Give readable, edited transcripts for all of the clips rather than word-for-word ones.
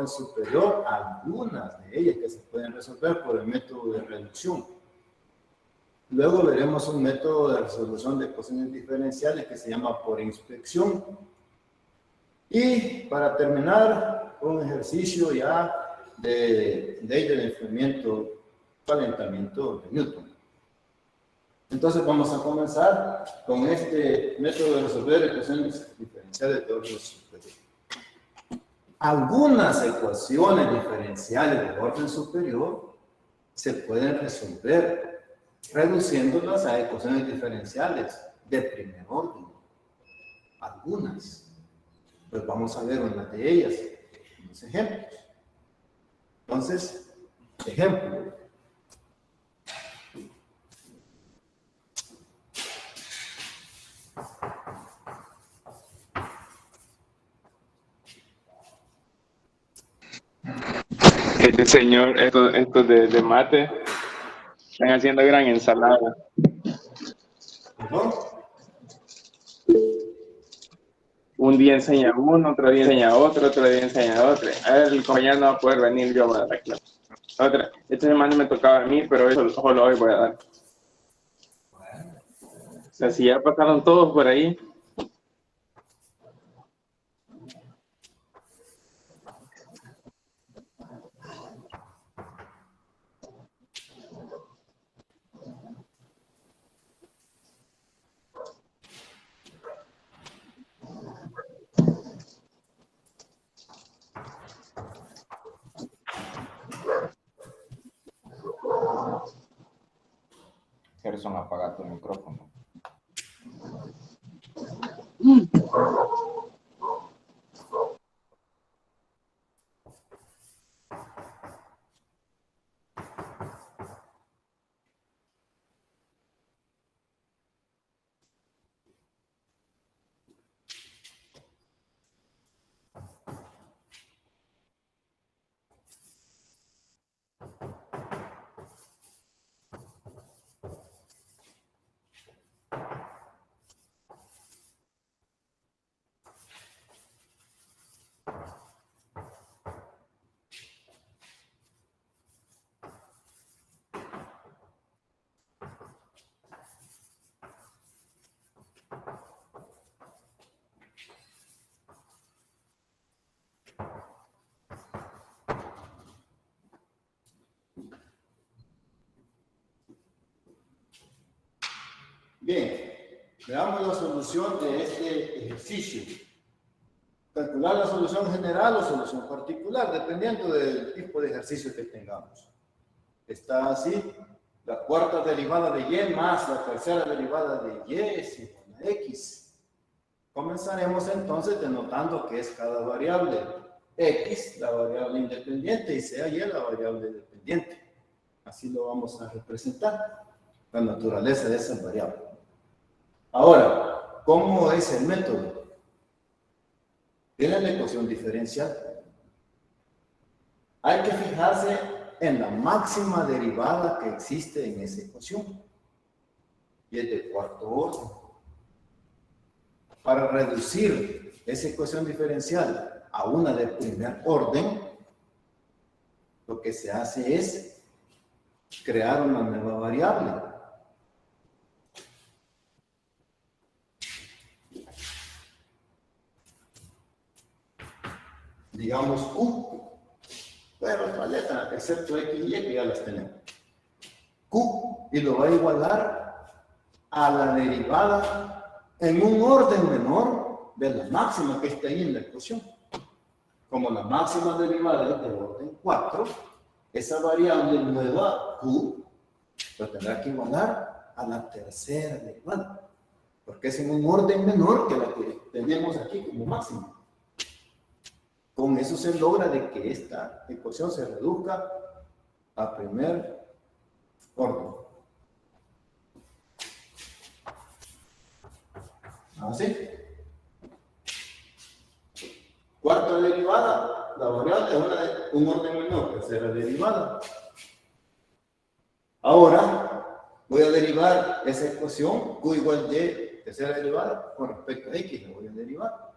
orden superior, algunas de ellas que se pueden resolver por el método de reducción. Luego veremos un método de resolución de ecuaciones diferenciales que se llama por inspección. Y para terminar, un ejercicio ya de ley del enfriamiento, calentamiento de Newton. Entonces vamos a comenzar con este método de resolver ecuaciones diferenciales de orden superior. Algunas ecuaciones diferenciales de orden superior se pueden resolver reduciéndolas a ecuaciones diferenciales de primer orden. Algunas. Pues vamos a ver una de ellas, unos ejemplos. Entonces, ejemplo. Este señor, estos de mate, están haciendo gran ensalada. ¿Perdón? Un día enseña uno, otro día enseña otro, otro día enseña otro. A ver, el compañero no va a poder venir, yo voy a dar la clase. Otra, esta semana me tocaba a mí, pero eso solo hoy voy a dar. O sea, si ya pasaron todos por ahí. Gerson, apaga tu micrófono. Bien, veamos la solución de este ejercicio. Calcular la solución general o solución particular, dependiendo del tipo de ejercicio que tengamos. Está así, la cuarta derivada de y más la tercera derivada de y es igual a x. Comenzaremos entonces denotando que es cada variable. X, la variable independiente, y sea y la variable dependiente. Así lo vamos a representar, la naturaleza de esa variable. Ahora, ¿cómo es el método? Tiene la ecuación diferencial. Hay que fijarse en la máxima derivada que existe en esa ecuación. Y es de cuarto orden. Para reducir esa ecuación diferencial a una de primer orden, lo que se hace es crear una nueva variable. Digamos Q, pero otra letra, excepto X y Y, que ya las tenemos. Q, y lo va a igualar a la derivada en un orden menor de la máxima que está ahí en la ecuación. Como la máxima derivada es de orden 4, esa variable nueva Q lo tendrá que igualar a la tercera derivada, porque es en un orden menor que la que tenemos aquí como máxima. Con eso se logra de que esta ecuación se reduzca a primer orden. ¿Así? Cuarta derivada, la variable es un orden menor, tercera derivada. Ahora voy a derivar esa ecuación, Q igual Y, tercera derivada, con respecto a X, la voy a derivar.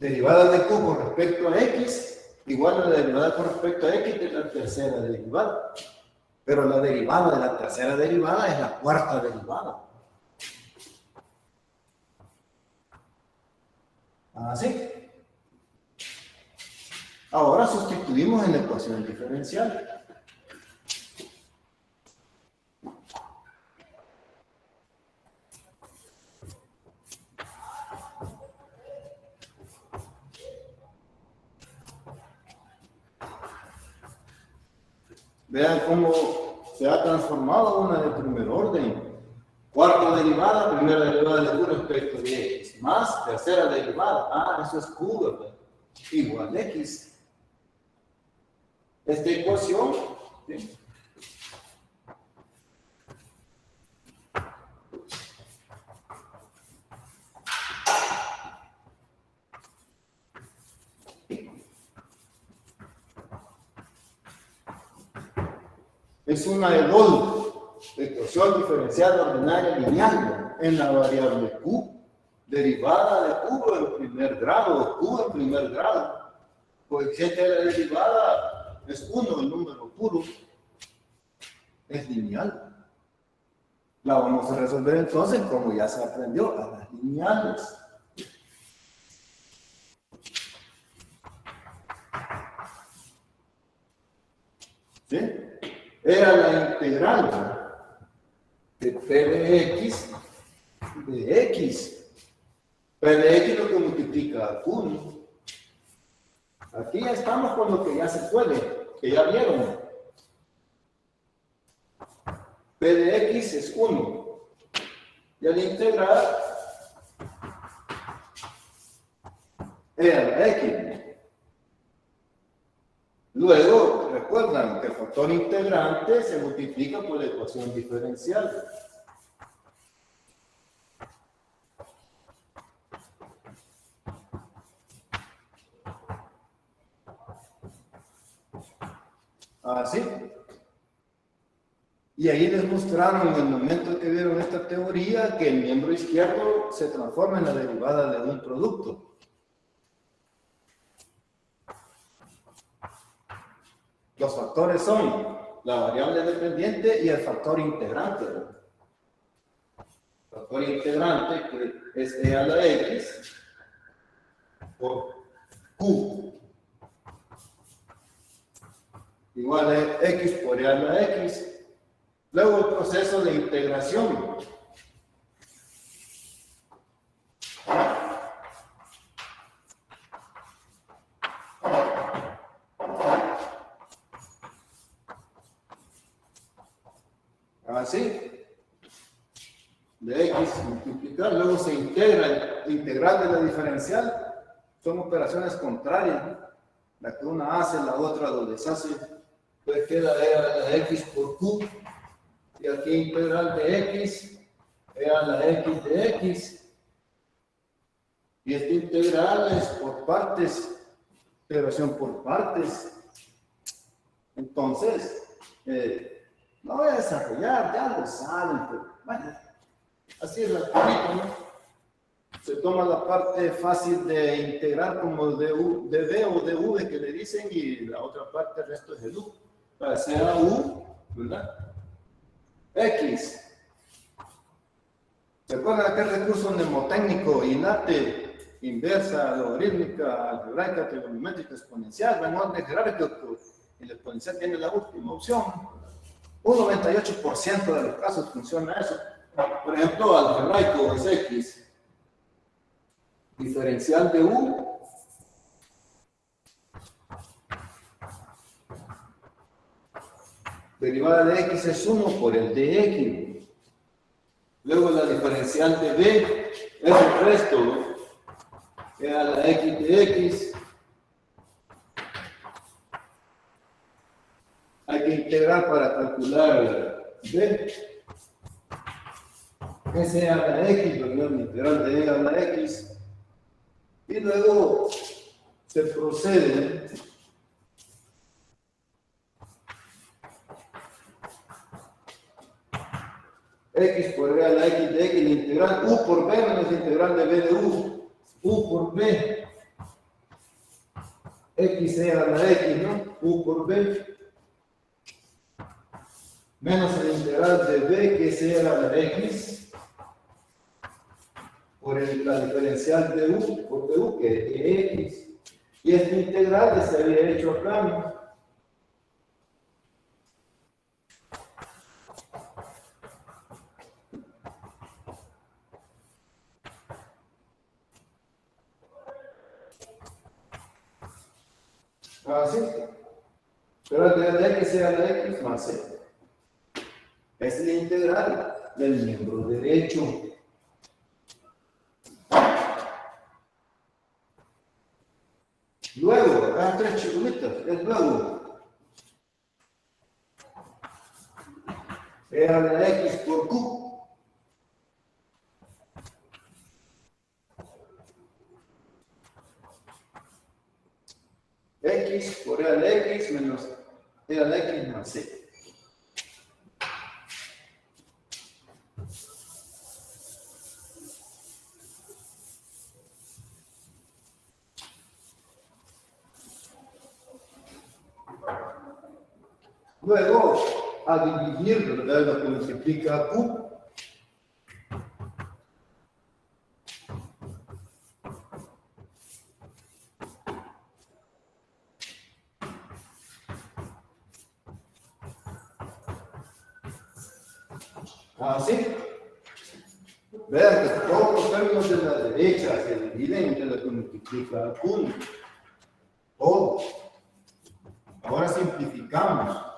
Derivada de Q con respecto a X, igual a la derivada con respecto a X de la tercera derivada. Pero la derivada de la tercera derivada es la cuarta derivada. Así. Ahora sustituimos en la ecuación diferencial. Vean cómo se ha transformado una de primer orden. Cuarta derivada, primera derivada de Q respecto de X, más tercera derivada. Ah, eso es Q, ¿verdad? Igual X. Esta ecuación, ¿sí? Es una EDOL, ecuación diferencial ordinaria lineal, en la variable Q, derivada de Q en primer grado, Q en primer grado. Coeficiente de la derivada es 1, el número puro, es lineal. La vamos a resolver entonces como ya se aprendió, a las lineales. ¿Sí? Era la integral de P de X de X. P de X lo que multiplica a Q, ¿no? Aquí ya estamos con lo que ya se puede, que ya vieron. P de X es 1. Y al integrar E a la X. Luego, recuerdan que el factor integrante se multiplica por la ecuación diferencial. Así. Y ahí les mostraron en el momento que vieron esta teoría que el miembro izquierdo se transforma en la derivada de un producto. Los factores son la variable dependiente y el factor integrante. El factor integrante, que es E a la X por Q, igual a X por E a la X. Luego el proceso de integración. Así. De X multiplicar, luego se integra el integral de la diferencial. Son operaciones contrarias, ¿no? La que una hace, la otra lo deshace. Pues queda E a la X por Q. Y aquí integral de X, E a la X de X. Y esta integral es por partes, integración por partes. Entonces, no voy a desarrollar, ya lo saben, pero bueno, así es la bonito, ¿no? Se toma la parte fácil de integrar como de B o de V que le dicen y la otra parte, el resto es de U. Para ser a U, ¿verdad? X. ¿Se acuerdan de aquel recurso mnemotécnico, INATE, inversa, logarítmica, algebraica, trigonométrica, exponencial? En orden jerárquico, el exponencial tiene la última opción. Un 98% de los casos funciona eso. Por ejemplo, algebraico es X. Diferencial de U. Derivada de X es 1 por el de X. Luego la diferencial de B es el resto, ¿no? Que a la X de X. Hay que integrar para calcular B. S a la X, ¿verdad? La integral de E a la X. Y luego se procede X por E a la X de X, la integral U por B menos la integral de B de U. U por B X a la X, ¿no? U por B. Menos el integral de B, que sea la X, por la diferencial de U por DU, que es X. Y este integral que se había hecho acá, ¿no? Así. Pero de la X sea la X más C. Es la integral del miembro derecho. Luego, acá tres chiculitas, es luego. Era la X por Q. X por era la X menos era la X más C. Luego, a dividir, ¿verdad? Lo que multiplica Q. Así. Vean que todos los términos de la derecha se dividen entre lo que multiplica Q. Todo. Ahora simplificamos.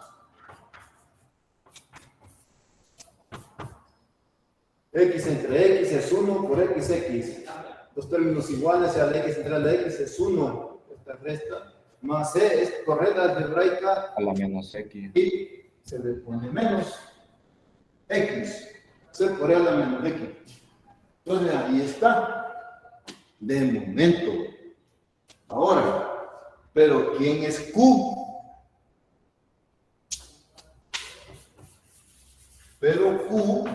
X entre X es 1 por XX. Los términos iguales, sea la X entre la X es 1. Esta resta. Más C es correcta algebraica. A la menos X. Y se le pone menos X. C por a la menos X. Entonces ahí está. De momento. Ahora, pero ¿quién es Q? Pero Q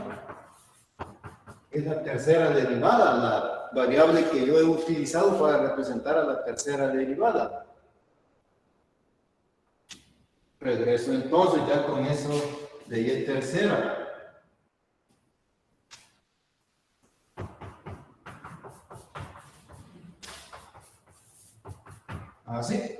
es la tercera derivada, la variable que yo he utilizado para representar a la tercera derivada. Regreso entonces ya con eso de Y tercera. Así.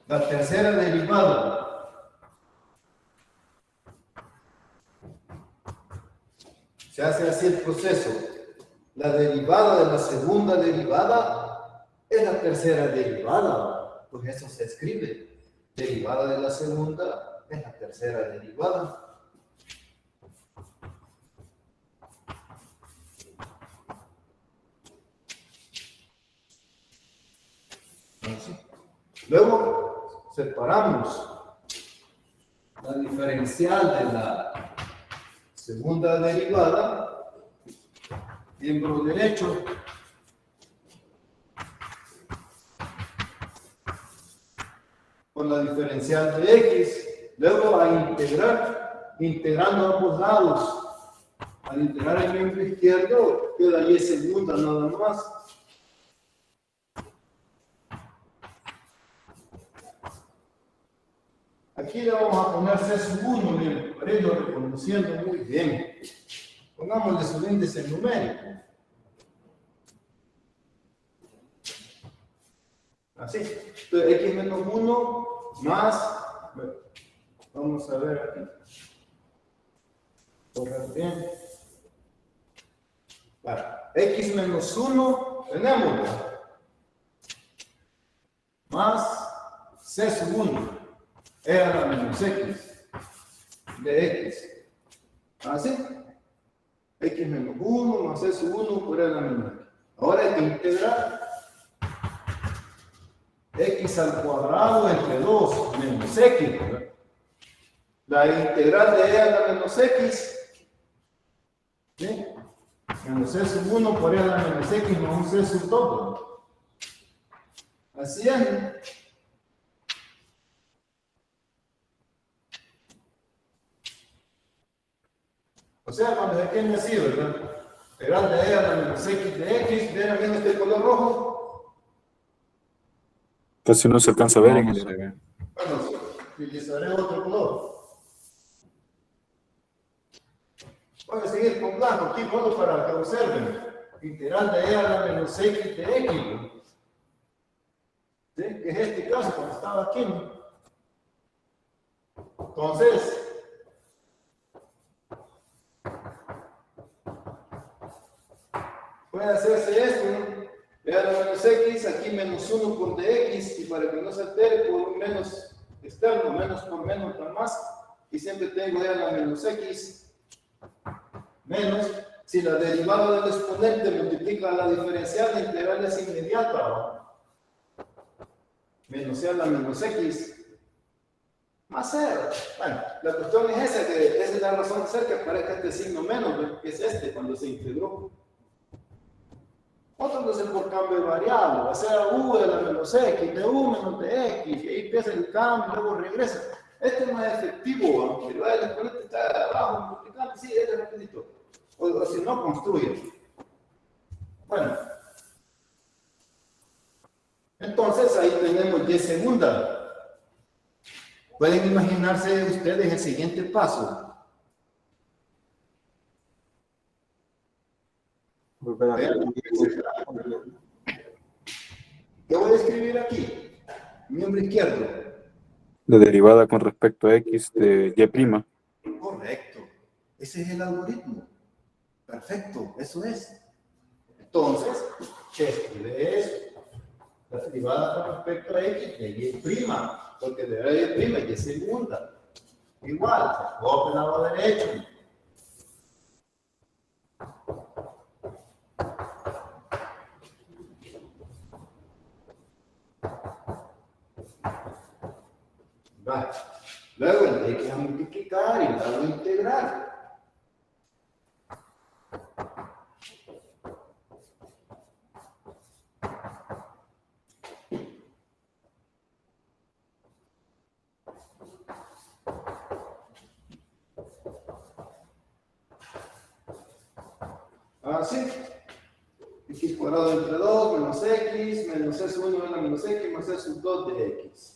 La tercera derivada se hace así el proceso. La derivada de la segunda derivada es la tercera derivada. Pues eso se escribe. Derivada de la segunda es la tercera derivada. Así. Luego separamos la diferencial de la segunda derivada, miembro derecho, con la diferencial de X, luego a integrar, integrando ambos lados. Al integrar el miembro izquierdo, queda Y segunda nada más. Aquí le vamos a poner C1, miren, para irlo reconociendo muy bien. Pongámosle su índice numérico. Así. Entonces, X menos 1 más, bueno, vamos a ver aquí. Correr bien. Para X menos 1, tenemos más C sub 1. Era la menos X de X. ¿Así? X menos 1 más C sub 1 por la menos X. Ahora hay que integrar X al cuadrado entre 2 menos X. ¿Verdad? La integral de E a la menos X. ¿Sí? Menos C sub 1 por E a la menos X más un C sub 2. Así es. O sea, cuando es que es así, ¿verdad? Grande E a la menos X de X, ¿ven aquí este color rojo? Casi no se alcanza a ver No, en no el... se ve. Bueno, utilizaré otro color. Voy a seguir con blanco aquí, solo para que observen. Integral de E a la menos X de X, ¿no? ¿Sí? Que es este caso, cuando estaba aquí, ¿no? Entonces, puede hacerse esto, ¿no? E a la menos X, aquí menos 1 por dx, y para que no se altere por un menos externo, menos por menos da más, y siempre tengo E a la menos X, menos, si la derivada del exponente multiplica la diferencial, la integral es inmediata, ¿no? Menos E a la menos X, más 0. Bueno, la cuestión es esa, que esa es la razón de ser que aparezca este signo menos, ¿no? Que es este, cuando se integró. Otro es el por cambio de variable, va a ser u de la menos x, de u menos de x, y ahí empieza el cambio, luego regresa. Este es más efectivo, aunque el exponente está abajo, multiplicando, sí, este es rapidito. O si no, construye. Bueno. Entonces, ahí tenemos y segunda. Pueden imaginarse ustedes el siguiente paso. ¿Qué voy a escribir aquí? Miembro izquierdo. La derivada con respecto a x de y'. Correcto. Ese es el algoritmo. Perfecto, eso es. Entonces, se escribe eso. La derivada con respecto a x de y', porque de y' y segunda. Igual, se copia el lado derecho. Va. Luego el x a multiplicar y luego integrar. Así. X cuadrado entre 2 menos x, menos s1 de la menos x, más s2 de x.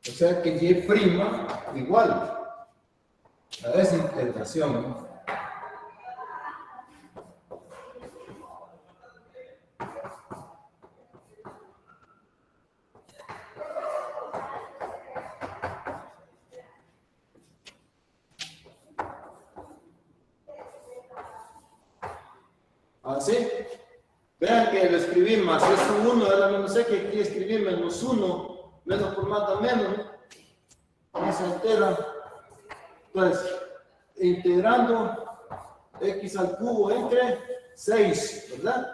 O sea que y' igual a esa integración, ¿no? Así. Vean que lo escribí más S1 de la menos x, aquí escribí menos 1, menos por más da menos, no se altera. Entonces, integrando x al cubo entre 6, ¿verdad?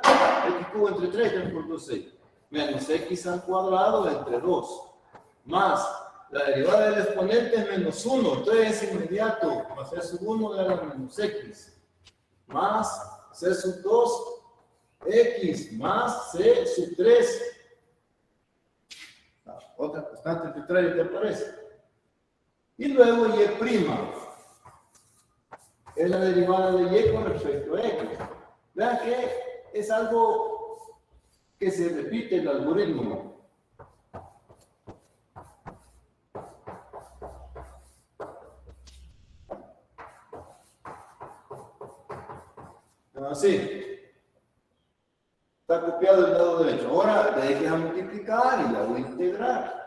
X cubo entre 3, 3 por 2, 6. Menos x al cuadrado entre 2. Más la derivada del exponente es menos 1, entonces es inmediato. Más c sub 1 de la menos x. Más c sub 2 x más c sub 3. Otra constante arbitraria, ¿te parece? Y luego y' es la derivada de y con respecto a x. Vean que es algo que se repite en el algoritmo. Así. Está copiado del lado derecho. Ahora de x a multiplicar y la voy a integrar.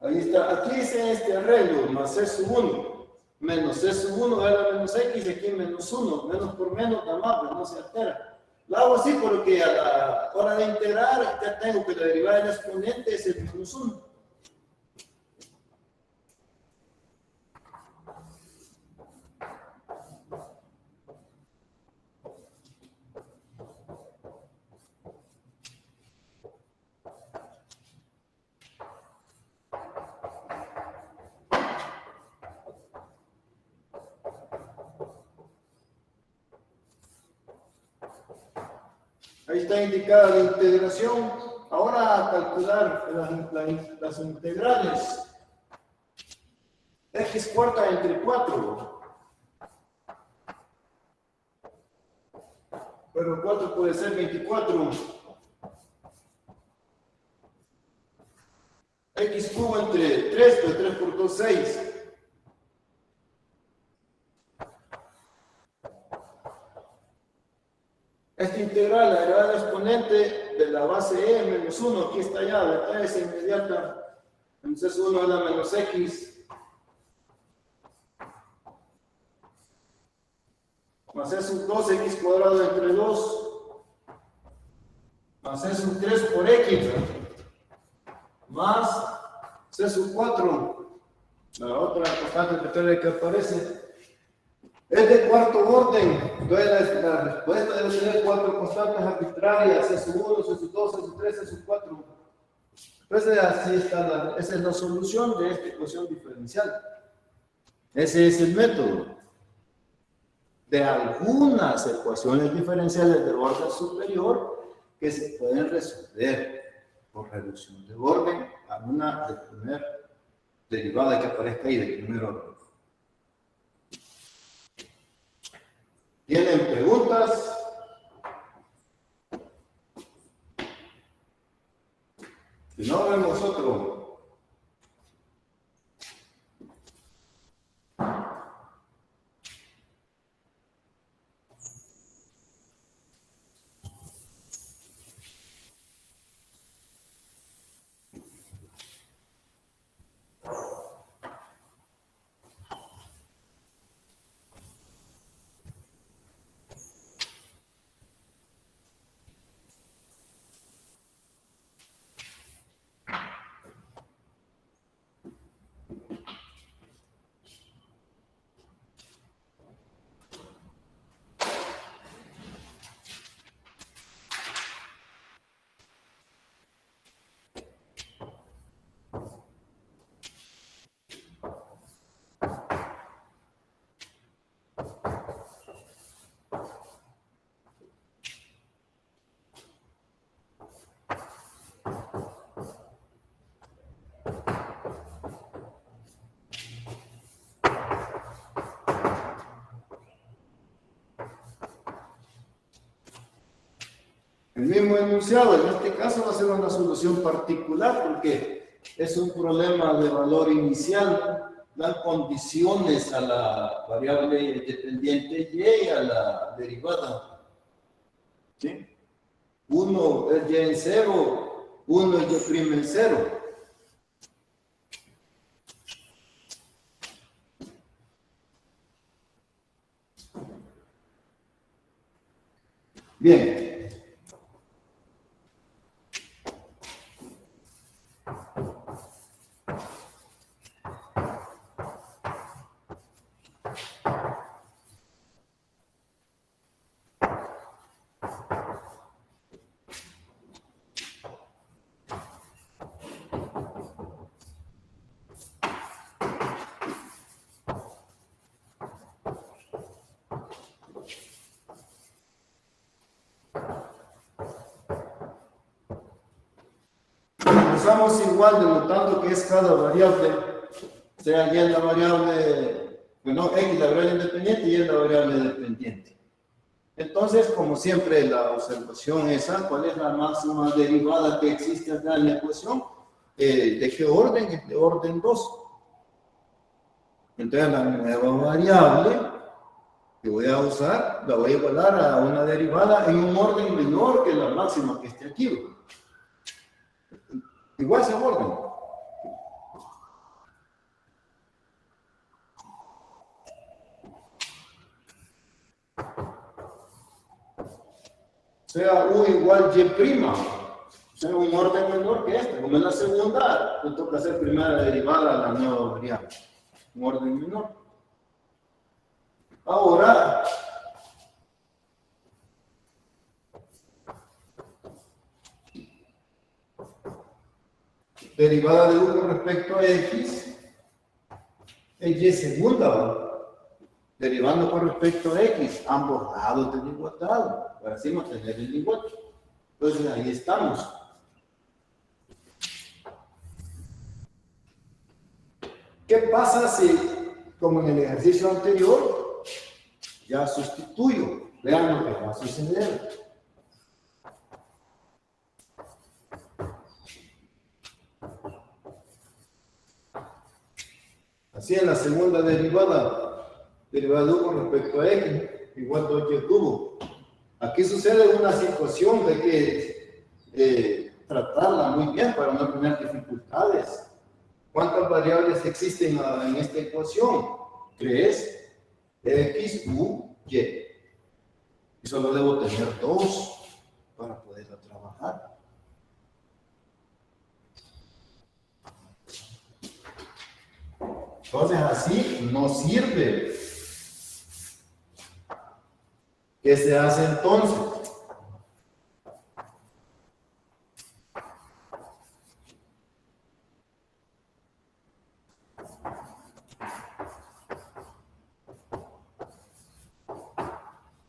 Ahí está, aquí hice este arreglo, más c sub 1, menos C sub 1 era menos X, aquí menos 1, menos por menos da más, no se altera. Lo hago así porque a la hora de integrar ya tengo que la derivada del exponente es el menos 1. Ahí está indicada la integración. Ahora a calcular las integrales. X cuarta entre 4. Pero 4 puede ser 24. X cubo entre 3, pues 3 por 2, 6. Esta integral, la derivada del exponente de la base e menos 1, aquí está ya, ¿verdad? Es inmediata. Entonces 1 es la menos x. Más es un 2x cuadrado entre 2. Más es un 3 por x. Más c sub 4. La otra constante arbitraria que aparece. Es de cuarto orden. Entonces la respuesta debe tener 4 constantes arbitrarias: C sub 1, C sub 2, C sub 3, C sub 4. Entonces así está esa es la solución de esta ecuación diferencial. Ese es el método. De algunas ecuaciones diferenciales de orden superior que se pueden resolver por reducción de orden a una de primer derivada que aparezca ahí de primer orden. ¿Tienen preguntas? Si no, vemos otro. El mismo enunciado, en este caso va a ser una solución particular porque es un problema de valor inicial, dan condiciones a la variable dependiente y a la derivada. ¿Sí? Uno es y en 0, uno es y' en 0. Bien. Empezamos igual denotando que es cada variable, sea y en la variable, bueno, x la variable independiente y en la variable dependiente. Entonces, como siempre, la observación es ¿cuál es la máxima derivada que existe acá en la ecuación? ¿De qué orden? Es de orden 2. Entonces, la nueva variable que voy a usar, la voy a igualar a una derivada en un orden menor que la máxima que esté aquí. Igual se orden. sea U igual Y prima, o sea, un orden menor que este. Como es la segunda, le toca hacer primera derivada a la nueva variable. Un orden menor. Ahora, derivada de U con respecto a X es Y segunda, ¿verdad? Derivando con respecto a X, ambos lados del igualdad, para así mantener el igual. Entonces ahí estamos. ¿Qué pasa si, como en el ejercicio anterior, ya sustituyo? Vean lo que va a suceder. Así en la segunda derivada de U con respecto a X, igual a 2Y cubo. Aquí sucede una situación de que tratarla muy bien para no tener dificultades. ¿Cuántas variables existen en esta ecuación? 3, X, U, Y. Y solo debo tener 2 para poderla trabajar. Entonces así no sirve. ¿Qué se hace entonces?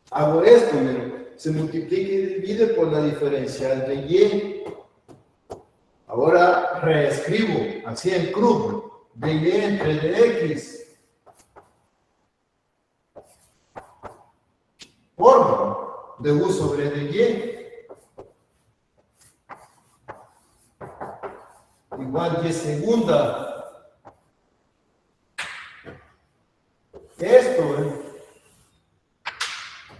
Hago esto, se multiplica y divide por la diferencial de Y. Ahora reescribo así en cruz de Y entre de X por de U sobre de Y igual Y segunda. Esto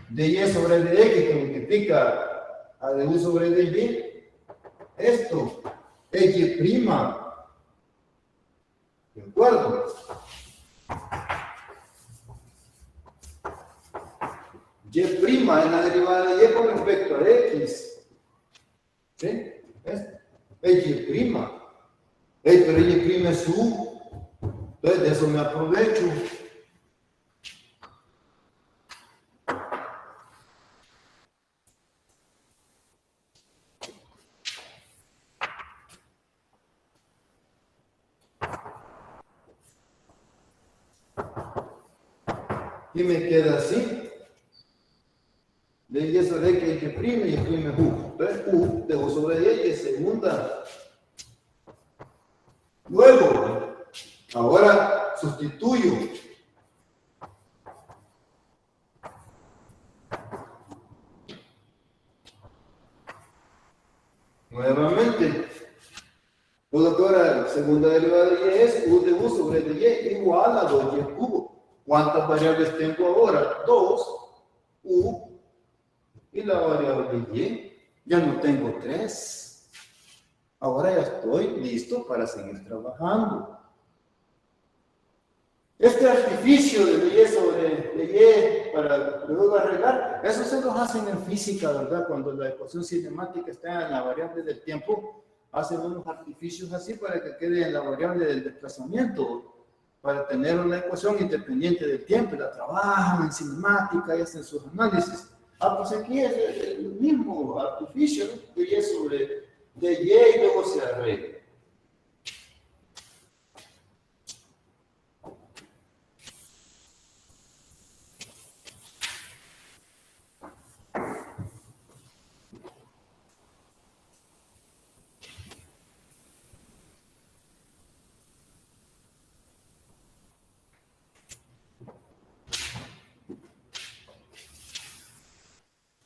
de Y sobre de X que multiplica a de U sobre de Y. Esto es Y prima. ¿De acuerdo? Y prima es la derivada de Y con respecto a X. ¿Sí? Es Y prima. Pero Y prima es U. Entonces de eso me aprovecho. Y me queda así. De Y sobre X, Y prima y Y prima es U. Entonces U de U sobre Y es segunda. Luego, ahora sustituyo. Nuevamente, puedo que ahora segunda derivada de Y es U de U sobre de Y igual a 2Y cubo. ¿Cuántas variables tengo ahora? 2, U y la variable Y. Ya no tengo 3. Ahora ya estoy listo para seguir trabajando. Este artificio de Y sobre de Y para luego arreglar, eso se los hacen en física, ¿verdad? Cuando la ecuación cinemática está en la variable del tiempo, hacen unos artificios así para que quede en la variable del desplazamiento, para tener una ecuación independiente del tiempo, la trabajan en cinemática y hacen sus análisis. Pues aquí es el mismo artificio, ¿no? De Y sobre de Y y luego se arregla.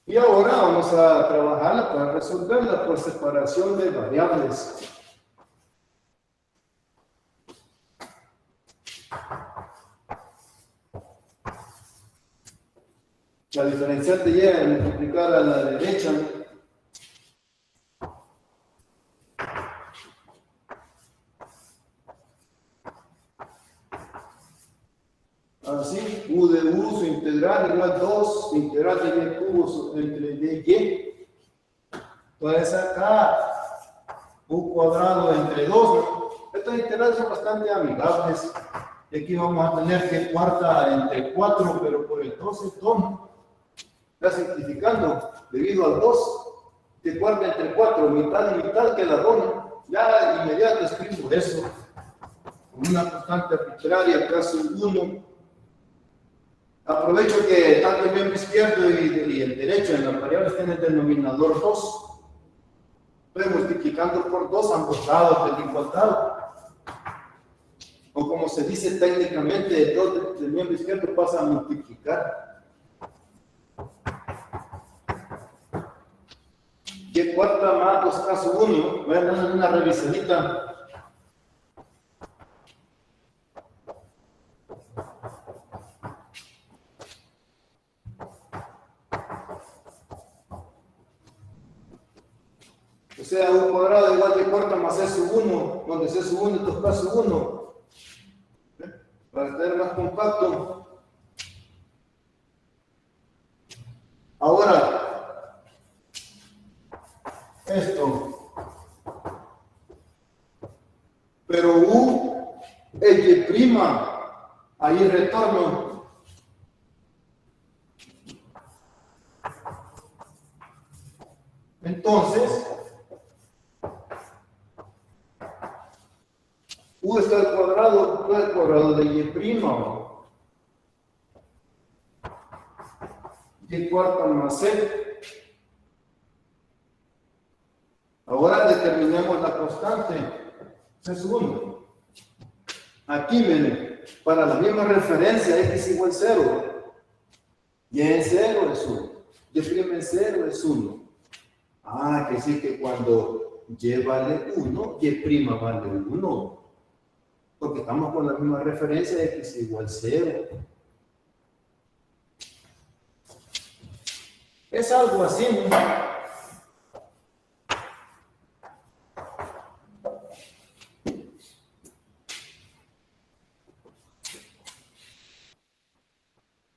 Y ahora vamos a trabajarla para resolverla por separación de variables. La diferencial de Y es multiplicar a la derecha. Así, U de U, su integral igual 2, integral de Y cubo entre de Y. puedes sacar u cuadrado entre 2. Estos integrales son bastante amigables. Y aquí vamos a tener que cuarta entre 4, pero por el 12 tono. Está simplificando debido al 2, que cuarta entre 4, mitad y mitad queda 2. Ya inmediato escribo eso. Con una constante arbitraria, caso 1. Aprovecho que tanto el miembro izquierdo y el derecho en las variables tienen el denominador 2. Estoy multiplicando por 2 ambos lados del igualdad. O como se dice técnicamente, el 2 del miembro izquierdo pasa a multiplicar. Y cuarta más 2 caso 1. Voy a darle una revisadita. O sea, u cuadrado igual que cuarta más c sub 1, donde c sub 1 es 2k sub 1. Para tener más compacto. Ahora, esto. Pero u es y', ahí retorno. Entonces, u está al cuadrado de y', y cuarta más c. Ahora determinemos la constante, c sub 1. Aquí, miren, para la misma referencia, x igual 0. Y en 0 es 1. Y' en 0 es 1. Ah, que sí que cuando y vale 1, y' vale 1. Porque estamos con la misma referencia de x igual 0. Es algo así, ¿no?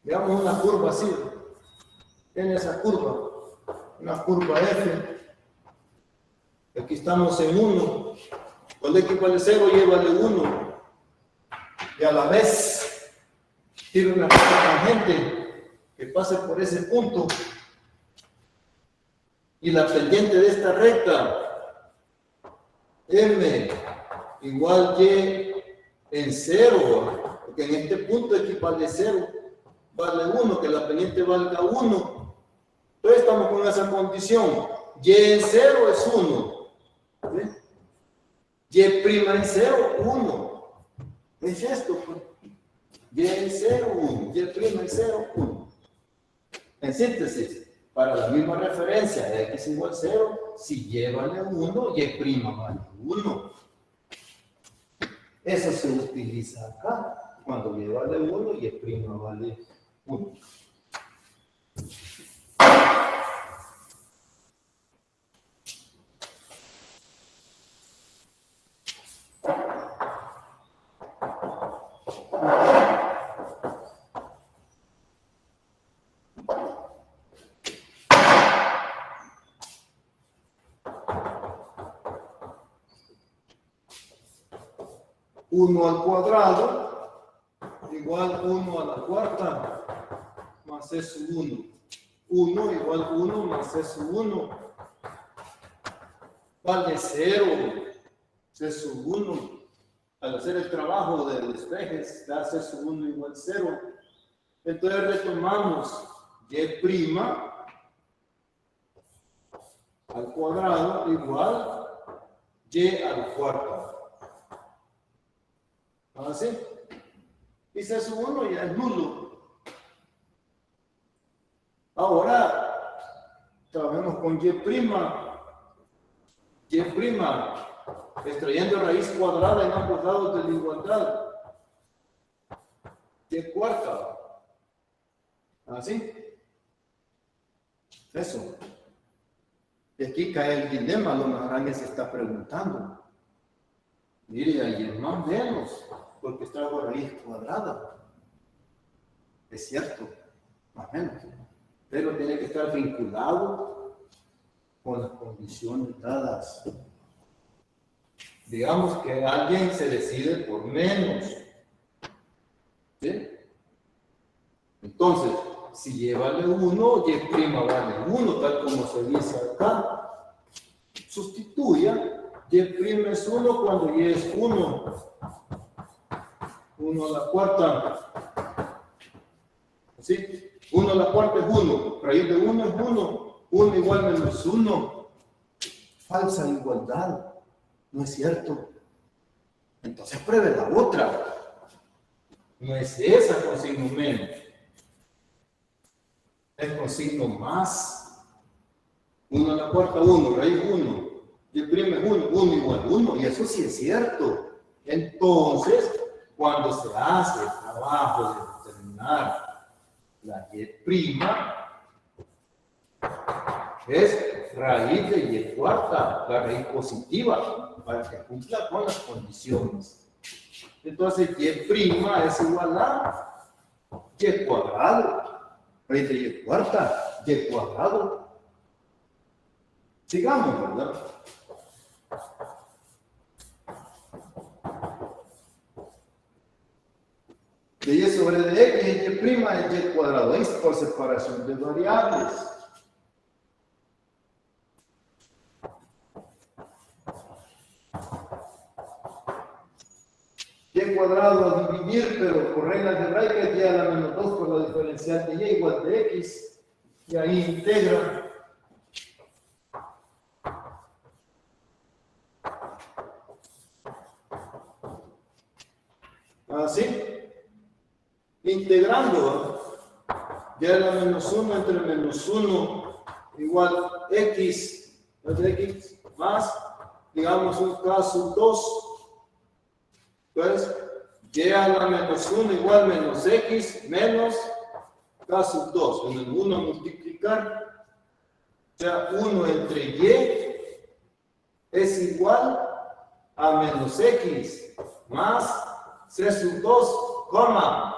Veamos una curva así. Tiene esa curva. Una curva F. Aquí estamos en 1. Cuando x vale 0, y vale 1. Y a la vez tiene una tangente que pase por ese punto. Y la pendiente de esta recta, m igual y en 0, porque en este punto x vale 0, vale 1, que la pendiente valga 1. Entonces estamos con esa condición. Y en 0 es 1. ¿Sí? Y' en 0, 1. Es esto, pues. Y en 0, 1. Y' en 0, 1. En síntesis, para la misma referencia de x igual 0, si y vale 1, y' vale 1. Eso se utiliza acá. Cuando y vale 1, y' vale 1. Uno al cuadrado igual 1 a la cuarta más c sub 1. 1 igual 1 más c sub 1 vale 0. C sub 1 al hacer el trabajo de despejes da c sub 1 igual 0. Entonces retomamos y' al cuadrado igual y al cuarto. ¿Así? Y c sub 1 ya es nulo. Ahora trabajemos con y'. Y' extrayendo raíz cuadrada en ambos lados de la igualdad. Y cuarta. ¿Así? Eso. Y aquí cae el dilema, lo mejor alguien se está preguntando. Mire, ahí es más o menos, porque extraigo raíz cuadrada. Es cierto, más o menos. Pero tiene que estar vinculado con las condiciones dadas. Digamos que alguien se decide por menos. ¿Sí? Entonces, si lleva el 1, y' vale 1, tal como se dice acá. Sustituya, y' es 1 cuando y es 1. 1 a la cuarta. ¿Sí? 1 a la cuarta es 1. Raíz de 1 es 1. 1 igual menos 1. Falsa igualdad. No es cierto. Entonces pruebe la otra. No es esa con signo menos. Es con signo más. 1 a la cuarta, 1. Raíz 1. Y es 1. 1 igual 1. Y eso sí es cierto. Entonces, cuando se hace el trabajo de determinar la y' es raíz de y cuarta, la raíz positiva, para que cumpla con las condiciones. Entonces, y' es igual a y cuadrado, raíz de y cuarta, y cuadrado. Sigamos, ¿verdad? De y sobre de x es y' y cuadrado. Es por separación de variables. Y cuadrado a dividir, pero por reglas de Rayleigh, y a la menos 2 por la diferencial de y igual de x. Y ahí integra. Así. Integrando, ya la menos 1 entre menos 1 igual x, x más, digamos un caso 2, pues y a la menos 1 igual menos x menos caso 2, en el 1 multiplicar, o sea 1 entre y es igual a menos x más c sub 2, coma.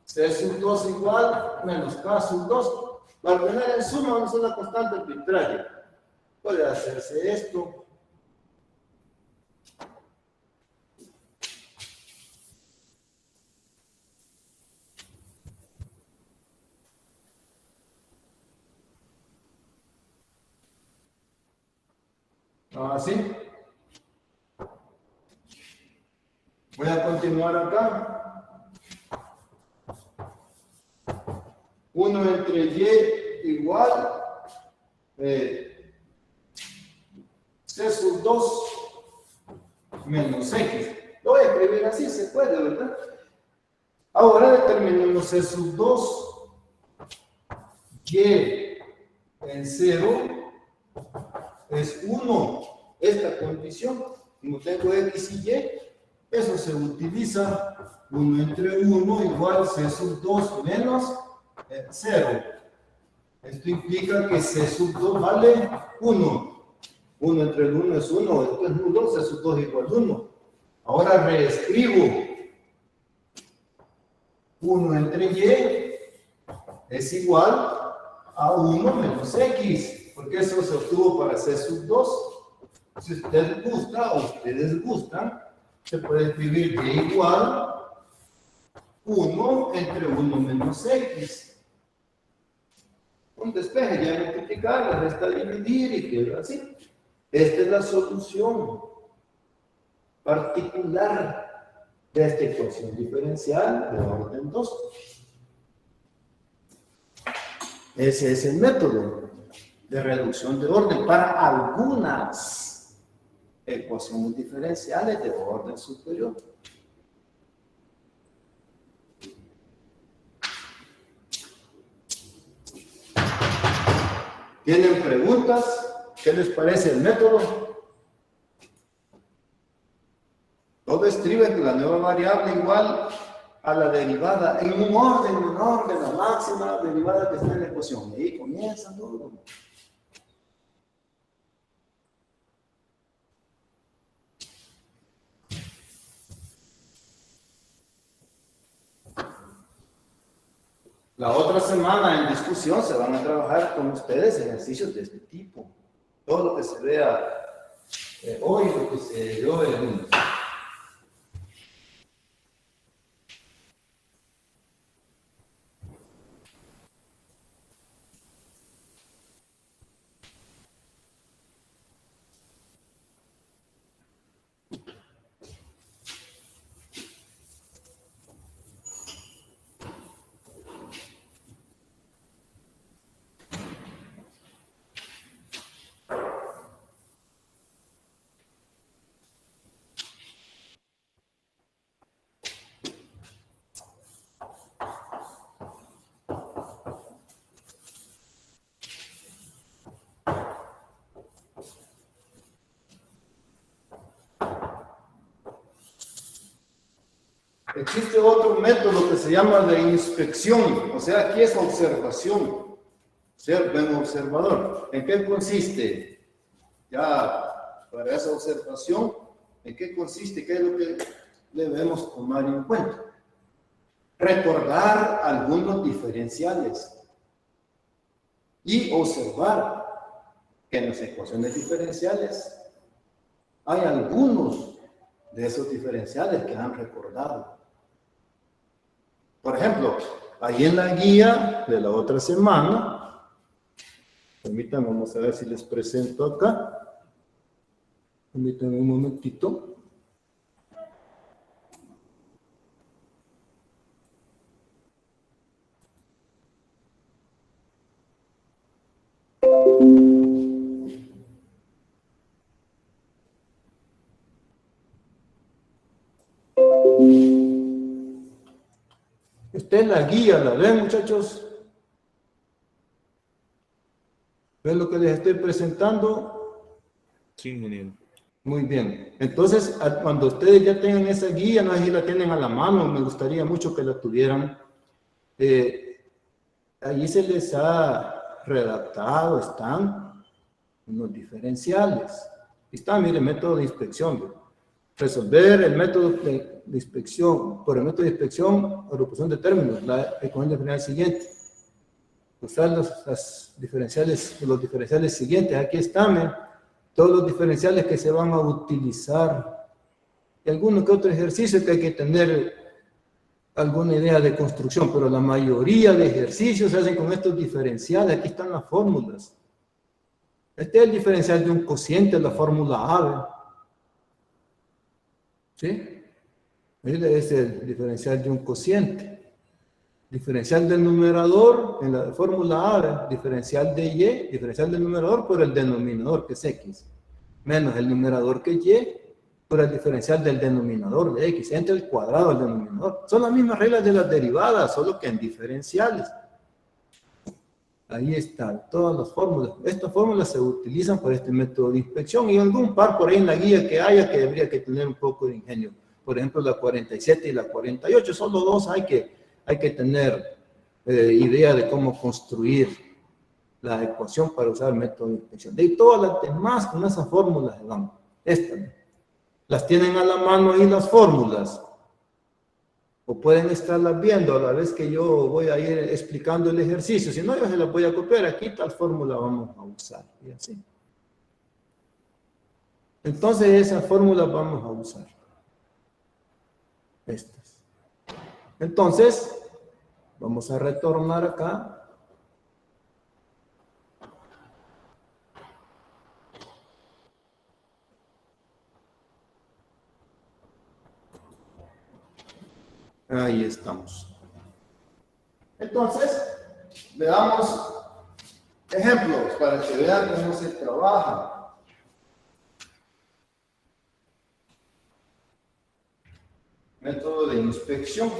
C sub 2 igual menos K sub 2. Para tener en suma una sola constante arbitraria. Puede hacerse esto. Así. Voy a continuar acá. 1 entre y igual c sub 2 menos x. Lo voy a escribir así, se puede, ¿verdad? Ahora determinemos c sub 2. Y en 0 es 1. Esta condición, como tengo x y y, eso se utiliza. 1 entre 1 igual c sub 2 menos 0. Esto implica que c sub 2 vale 1. 1 entre el 1 es 1, esto es nulo, c sub 2 igual 1. Ahora reescribo. 1 entre y es igual a 1 menos x, porque eso se obtuvo para c sub 2. Si usted gusta o ustedes gustan, se puede escribir y igual 1 entre 1 menos x. Un despeje ya multiplicar, la resta dividir y queda así. Esta es la solución particular de esta ecuación diferencial de orden 2. Ese es el método de reducción de orden para algunas ecuaciones diferenciales de orden superior. ¿Tienen preguntas? ¿Qué les parece el método? Todo escribe que la nueva variable igual a la derivada en un orden menor de la máxima derivada que está en la ecuación. Y ahí comienza todo. La otra semana en discusión se van a trabajar con ustedes ejercicios de este tipo. todo lo que se vea hoy, lo que se vio el lunes. Existe otro método que se llama de inspección, o sea, aquí es observación, ser buen observador. ¿En qué consiste? Ya, para esa observación, ¿en qué consiste? ¿Qué es lo que debemos tomar en cuenta? Recordar algunos diferenciales y observar que en las ecuaciones diferenciales hay algunos de esos diferenciales que han recordado. Por ejemplo, ahí en la guía de la otra semana, permítanme, vamos a ver si les presento acá. Permítanme un momentito. Esta es la guía, ¿la ven, muchachos? ¿Ven lo que les estoy presentando? Sí, ingeniero. Muy bien. Entonces, cuando ustedes ya tengan esa guía, no sé si la tienen a la mano, me gustaría mucho que la tuvieran. Allí se les ha redactado, están unos diferenciales. Está, mire, método de inspección. Resolver el método de inspección, por el método de inspección, agrupación de términos, la ecuación diferencial siguiente. Usar los diferenciales siguientes. Aquí están, todos los diferenciales que se van a utilizar. Y alguno que otro ejercicio que hay que tener alguna idea de construcción, pero la mayoría de ejercicios se hacen con estos diferenciales. Aquí están las fórmulas. Este es el diferencial de un cociente, la fórmula A. ¿Sí? Mire, es el diferencial de un cociente. Diferencial del numerador en la fórmula A, diferencial de Y, diferencial del numerador por el denominador, que es X, menos el numerador que es Y, por el diferencial del denominador de X, entre el cuadrado del denominador. Son las mismas reglas de las derivadas, solo que en diferenciales. Ahí están todas las fórmulas. Estas fórmulas se utilizan para este método de inspección y algún par por ahí en la guía que haya que debería que tener un poco de ingenio. Por ejemplo, la 47 y la 48, solo dos hay que tener idea de cómo construir la ecuación para usar el método de inspección. De todas las demás, con esas fórmulas, vamos. Estas, las tienen a la mano ahí las fórmulas. O pueden estarlas viendo a la vez que yo voy a ir explicando el ejercicio. Si no, yo se las voy a copiar. Aquí tal fórmula vamos a usar. Y así. Entonces, esa fórmula vamos a usar. Estas. Entonces, vamos a retornar acá. Ahí estamos. Entonces, veamos ejemplos para que vean cómo se trabaja. Método de inspección.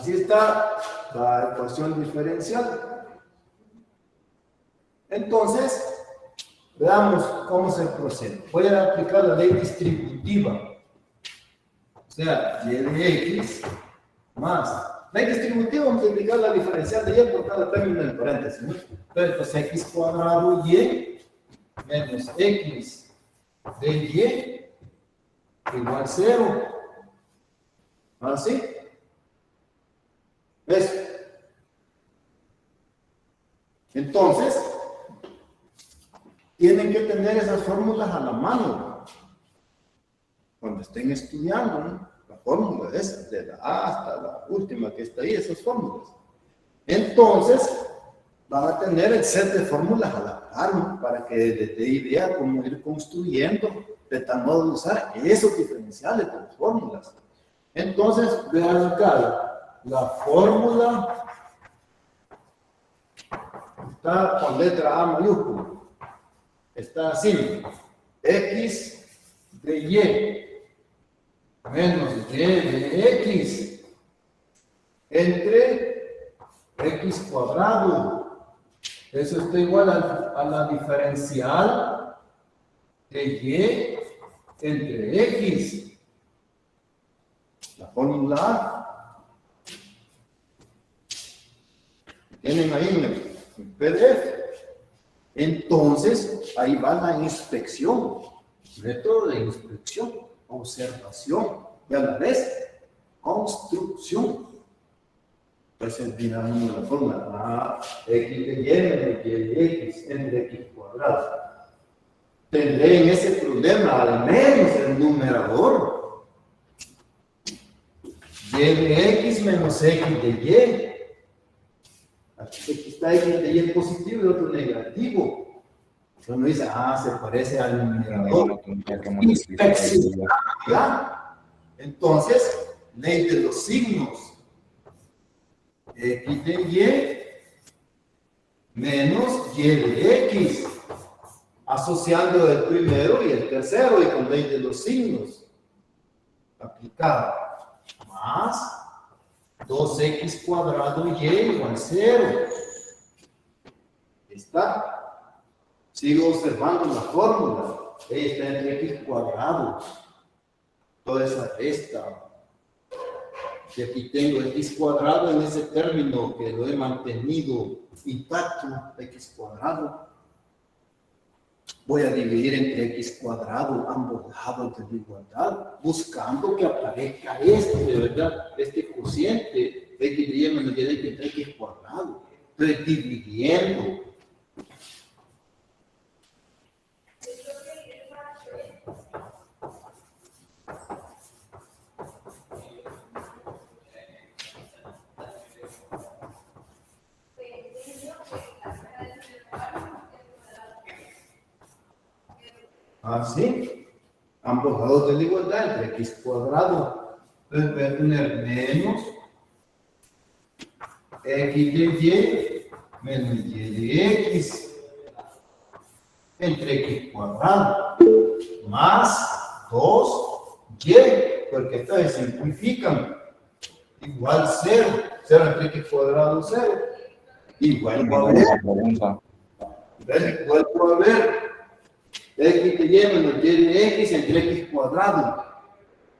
Así está la ecuación diferencial. Entonces, veamos cómo se procede. Voy a aplicar la ley distributiva. O sea, y de x más. Ley distributiva, multiplicar la diferencial de y por cada término en paréntesis, ¿no? Entonces, pues, x cuadrado y menos x de y igual 0. ¿Así? ¿Ves? Entonces, tienen que tener esas fórmulas a la mano cuando estén estudiando, ¿no? La fórmula es de la A hasta la última que está ahí, esas fórmulas. Entonces, van a tener el set de fórmulas a la par, ¿no? Para que les dé idea cómo ir construyendo, de tal modo de usar esos diferenciales de las fórmulas. Entonces, vean acá, la fórmula está con letra A mayúscula. Está así, x de y menos y de x entre x cuadrado. Eso está igual a la diferencial de y entre x. La fórmula A. Tienen ahí en el PDF. Entonces, ahí va la inspección. Método de inspección, observación y a la vez construcción. Entonces, miramos la fórmula A, x de y menos y de x entre x cuadrado. Tendré en ese problema al menos el numerador. Y de x menos x de y. Aquí está x de y positivo y otro negativo. Entonces uno dice, se parece al numerador. ¿Ya? Entonces, ley de los signos. X de y menos y de x. Asociando el primero y el tercero y con ley de los signos. Aplicado. Más 2x cuadrado y igual 0. ¿Está? Sigo observando la fórmula. Ahí está entre x cuadrado. Toda esa resta. Y aquí tengo x cuadrado en ese término que lo he mantenido intacto, x cuadrado. Voy a dividir entre x cuadrado ambos lados de la igualdad, buscando que aparezca ¿verdad? Este cociente, x de y menos y de x entre x cuadrado. Estoy dividiendo. Así, ambos lados de la igualdad entre x cuadrado. Entonces voy a tener menos x de y menos y de x entre x cuadrado más 2y, porque estas se simplifican. Igual 0, 0 entre x cuadrado 0. Igual va a haber. Igual va a haber. X de y menos y de x entre x cuadrado.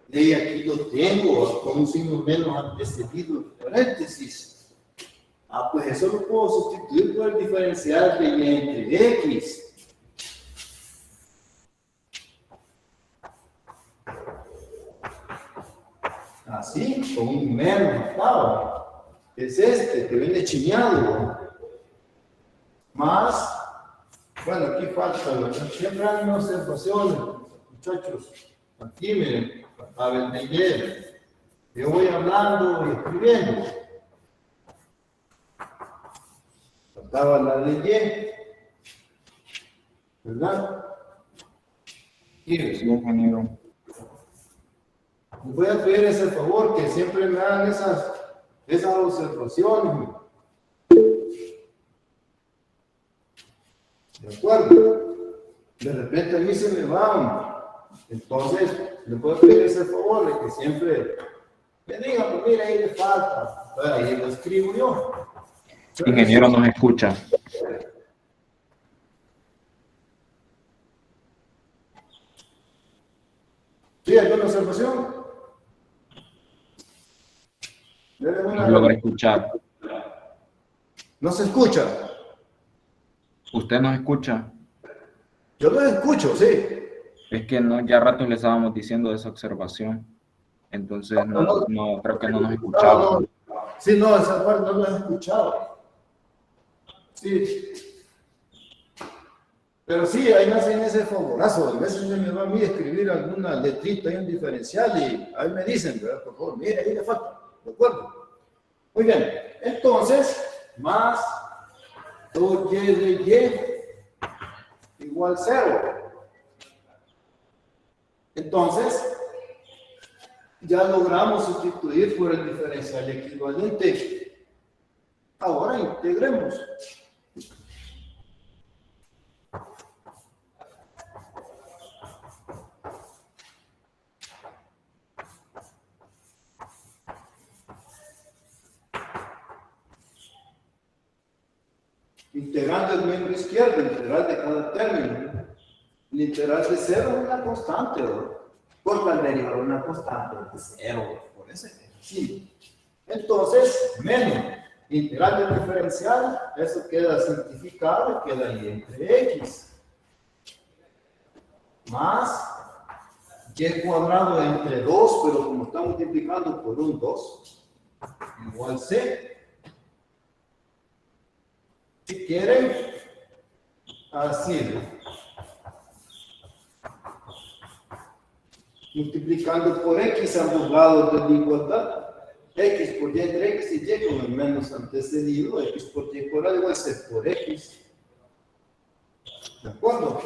Y aquí lo tengo con un signo menos antecedido en paréntesis. Pues eso lo puedo sustituir por el diferencial de y entre x. Así, con un menos acá. Es este que viene chiñado. Más. Bueno, aquí falta, ¿verdad? Siempre hay una observación, muchachos. Aquí, miren, faltaba el de ayer. Yo voy hablando y escribiendo. Faltaba la de ayer. ¿Verdad? ¿Quieres? Sí, ingeniero. Les voy a pedir ese favor, que siempre me hagan esas observaciones. ¿De acuerdo? De repente a mí se me van. Entonces, le puedo pedir ese favor de que siempre Me digan, pues mira, ahí le falta. Bueno, ahí lo escribo yo. Ingeniero nos escucha. ¿Sí? ¿Alguna observación? Nos logra escuchar. ¿No se escucha? ¿Usted nos escucha? Yo lo escucho, sí. Es que no, ya rato le estábamos diciendo de esa observación. Entonces no creo que no nos escuchaba. No, no. Sí, no, esa parte no lo he escuchado. Sí. Pero sí, ahí me hacen ese favorazo. A veces me va a mí escribir alguna letrita y un diferencial y ahí me dicen, ¿verdad? Por favor, mire, ahí le falta. ¿De acuerdo? Muy bien. Entonces, más 2y de y igual 0. Entonces, ya logramos sustituir por el diferencial equivalente. Ahora integremos. Integrando el miembro izquierdo, integral de cada término. El integral de 0 es una constante, ¿verdad? Porque al derivar una constante de 0, por ese sí. Entonces, menos integral del diferencial, eso queda simplificado y queda ahí entre x. Más y cuadrado entre 2, pero como está multiplicando por un 2, igual c. Si quieren, así, multiplicando por x a ambos lados de la igualdad, x por y entre x y y con el menos antecedido, x por y cuadrado igual c por x. ¿De acuerdo?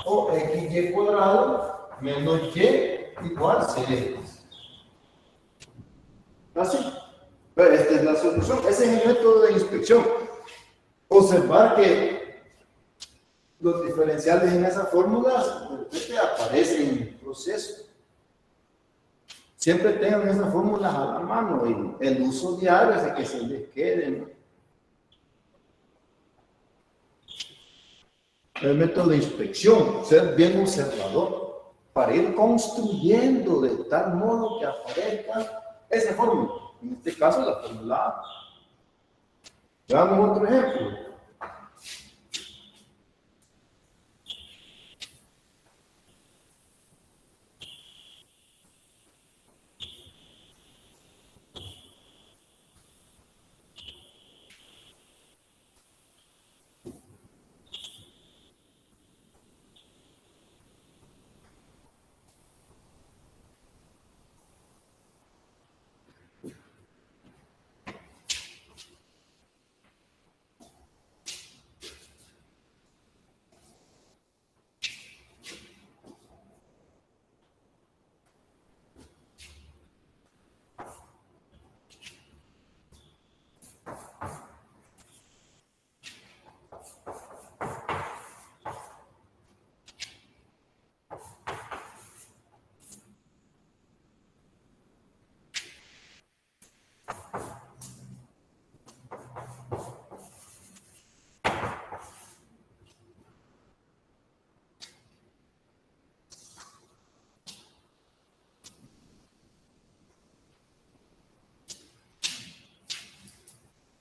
O xy cuadrado menos y igual cx. Así. Pero esta es la solución. Ese es el método de inspección. Observar que los diferenciales en esas fórmulas de repente aparecen en el proceso. Siempre tengan esas fórmulas a la mano y el uso diario es que se les quede, ¿no? El método de inspección, ser bien observador para ir construyendo de tal modo que aparezca esa fórmula. En este caso, la fórmula A. Veamos otro ejemplo.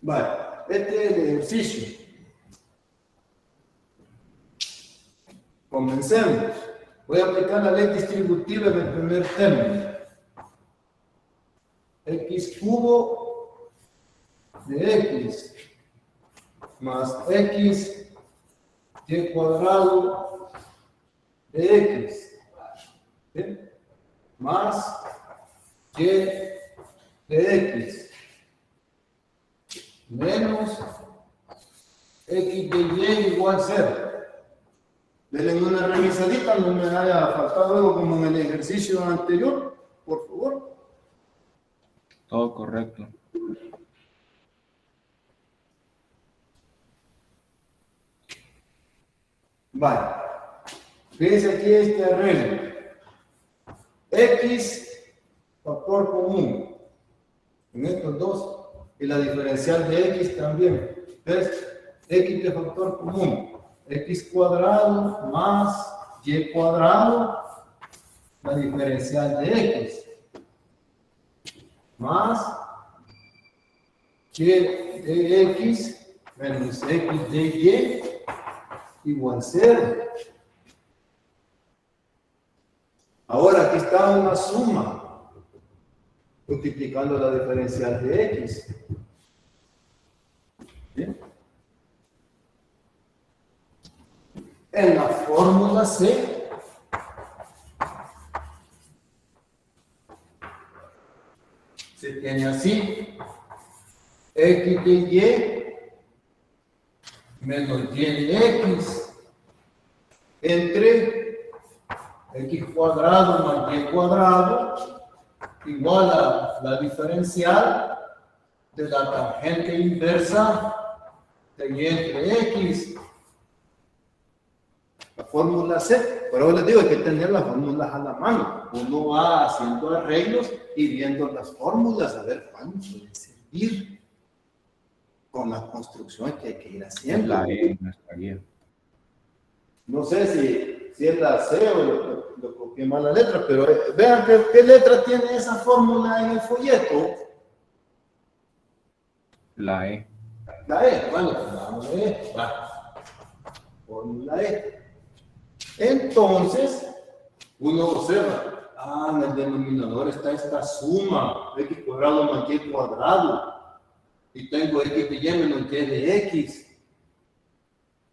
Vale, este es el ejercicio. Comencemos. Voy a aplicar la ley distributiva en el primer término. X cubo de X más X y cuadrado de X. ¿Sí? Más Y de X. Menos x de y igual 0. Denle una revisadita, no me haya faltado algo como en el ejercicio anterior, por favor. Todo correcto. Vale. Fíjense aquí este arreglo. X, factor común. en estos dos. Y la diferencial de x también. ¿Ves? X de factor común. X cuadrado más y cuadrado. La diferencial de x. Más y de x menos x de y igual 0. Ahora aquí está una suma multiplicando la diferencial de x. ¿Bien? En la fórmula C se tiene así: x de y menos y de x entre x cuadrado más y cuadrado igual a la diferencial de la tangente inversa de y entre x. La fórmula C. Pero les digo, hay que tener las fórmulas a la mano. Uno va haciendo arreglos y viendo las fórmulas a ver cuándo puede servir con la construcción que hay que ir haciendo. La E, nuestra guía. No sé si es la C o lo copié mal la letra, pero vean qué letra tiene esa fórmula en el folleto. La E. La E, bueno, pues vamos a E. Va. Fórmula E. Entonces, uno observa, en el denominador está esta suma, x cuadrado más y cuadrado, y tengo x de y menos y de x.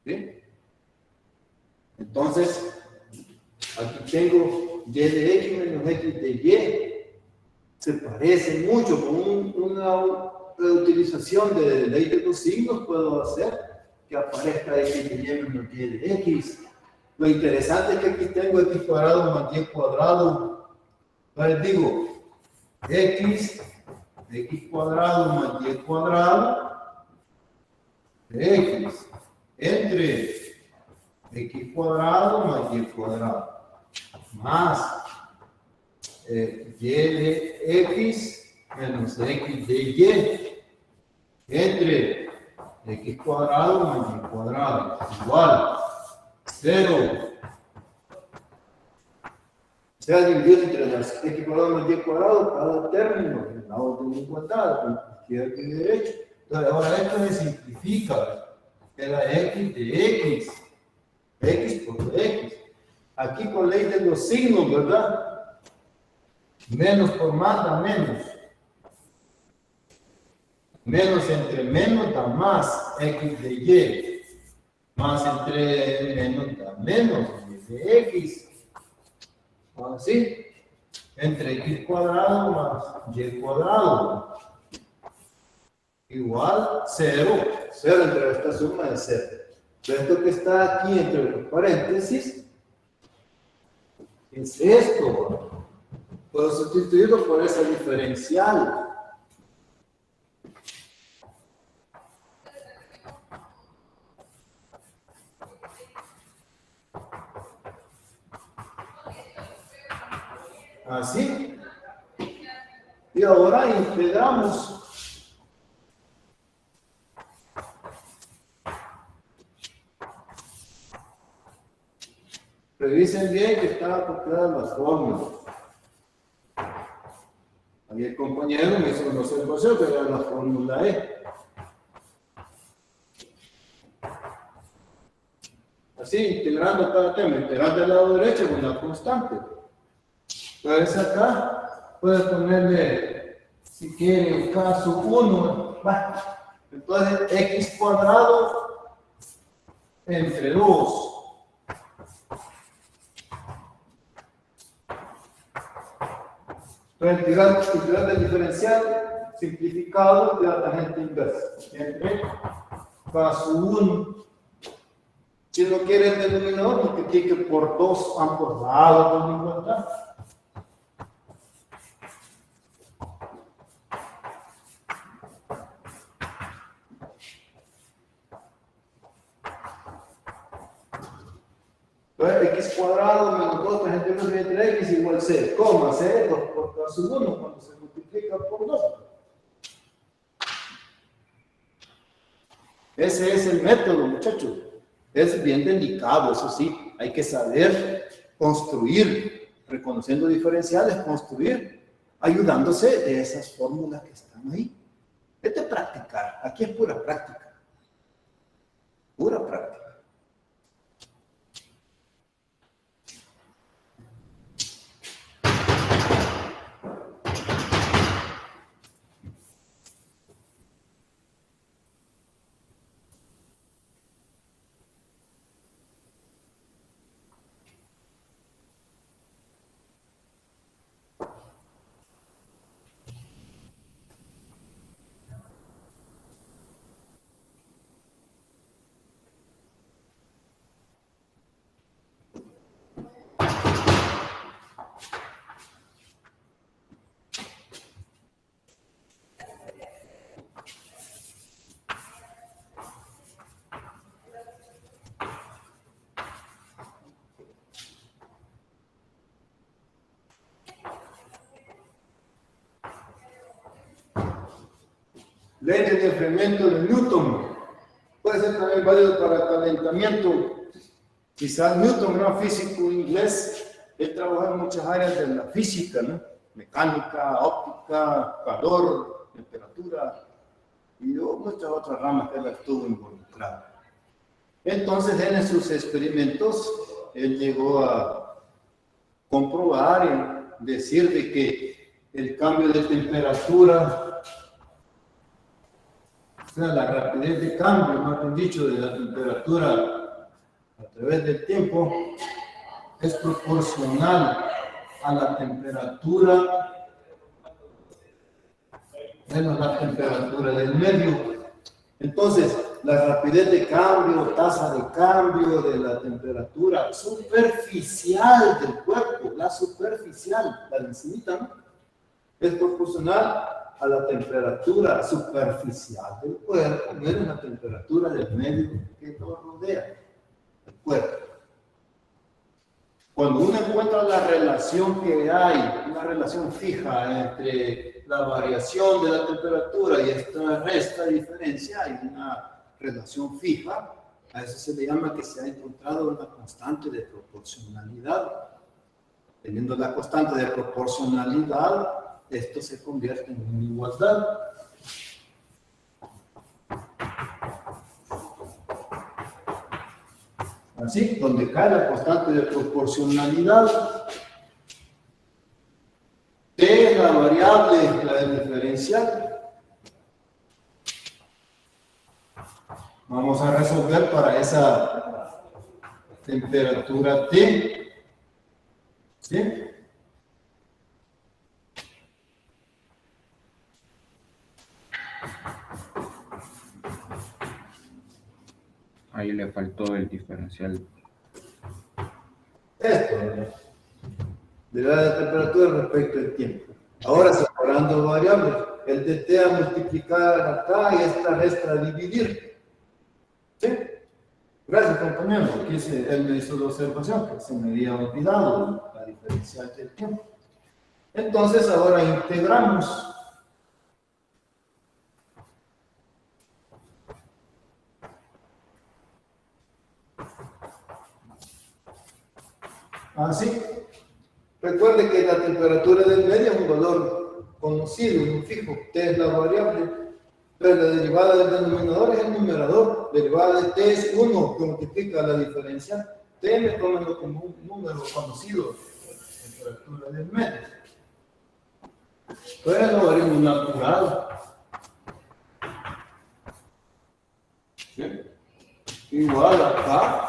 ¿Sí? Entonces, aquí tengo y de x menos x de y. Se parece mucho con una utilización de ley de los signos, puedo hacer que aparezca x de y menos y de x. Lo interesante es que aquí tengo x cuadrado más y cuadrado. Entonces digo, x cuadrado más y cuadrado de x entre x cuadrado más y cuadrado más y de x menos x de y entre x cuadrado más y cuadrado igual 0. Se ha dividido entre las x cuadrado más y cuadrado cada término en la orden de igualdad, con izquierda y derecha. Entonces, ahora esto se simplifica. Era x de x por x. Aquí con ley de los signos, ¿verdad? Menos por más da menos. Menos entre menos da más x de y. Más entre menos da menos y de x. Así. Entre x cuadrado más y cuadrado. Igual 0. 0 entre esta suma es 0. Esto que está aquí entre los paréntesis es esto. Puedo sustituirlo por esa diferencial. Así. Y ahora integramos. Revisen bien que están copiadas las fórmulas. Ahí el compañero me hizo una observación que era la fórmula E. Así, integrando cada tema, integrar del lado derecho con la constante. Entonces acá puedes ponerle, si quiere, el caso 1. Entonces, x cuadrado entre 2. Entonces, integral del diferencial simplificado de la tangente inversa. Entre caso 1. Si no quiere el denominador, multiplique por 2 ambos lados de la igualdad. Entonces, x cuadrado menos 2 tangente inversa entre x igual 0. Coma, 0 por caso 1 cuando se multiplica por 2. Ese es el método, muchachos. Es bien delicado, eso sí. Hay que saber construir, reconociendo diferenciales, construir, ayudándose de esas fórmulas que están ahí. Es de practicar. Aquí es pura práctica. Pura práctica. Ley de enfriamiento de Newton. Puede ser también válido para calentamiento. Quizás Newton era físico inglés. Él trabajó en muchas áreas de la física, ¿no? Mecánica, óptica, calor, temperatura y muchas otras ramas que él estuvo involucrado. Entonces, en sus experimentos, él llegó a comprobar y decir de que el cambio de temperatura, o sea, la rapidez de cambio, más bien dicho, de la temperatura a través del tiempo, es proporcional a la temperatura, menos la temperatura del medio. Entonces, la rapidez de cambio, tasa de cambio de la temperatura superficial del cuerpo, la superficial, la densidad, ¿no? Es proporcional a la temperatura superficial del cuerpo, menos la temperatura del medio que lo rodea, el cuerpo. Cuando uno encuentra la relación que hay, una relación fija entre la variación de la temperatura y esta diferencia, hay una relación fija, a eso se le llama que se ha encontrado una constante de proporcionalidad. Teniendo la constante de proporcionalidad, esto se convierte en una igualdad. Así, donde cae la constante de proporcionalidad, T es la variable, la del diferencial. Vamos a resolver para esa temperatura T. ¿Sí? Ahí le faltó el diferencial. Esto, de la temperatura respecto al tiempo. Ahora separando variables, el de T a multiplicar acá y esta resta a dividir. ¿Sí? Gracias, compañero. Aquí él me hizo la observación que se me había olvidado la diferencial del tiempo. Entonces ahora integramos. Así. Recuerde que la temperatura del medio es un valor conocido, un fijo. T es la variable. Pero la derivada del denominador es el numerador. Derivada de T es 1 que multiplica la diferencia. T me toman como un número conocido. La temperatura del medio. Pues el logaritmo natural. ¿Sí? Igual a K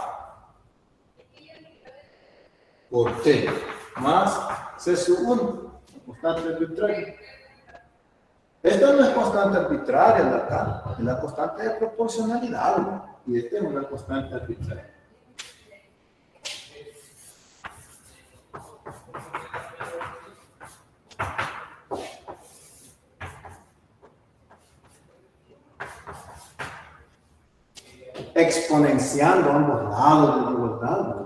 por T más C sub 1, constante arbitraria. Esta no es constante arbitraria, la K, es la constante de proporcionalidad, ¿no? Y esta es una constante arbitraria. Exponenciando ambos lados de la igualdad, ¿no?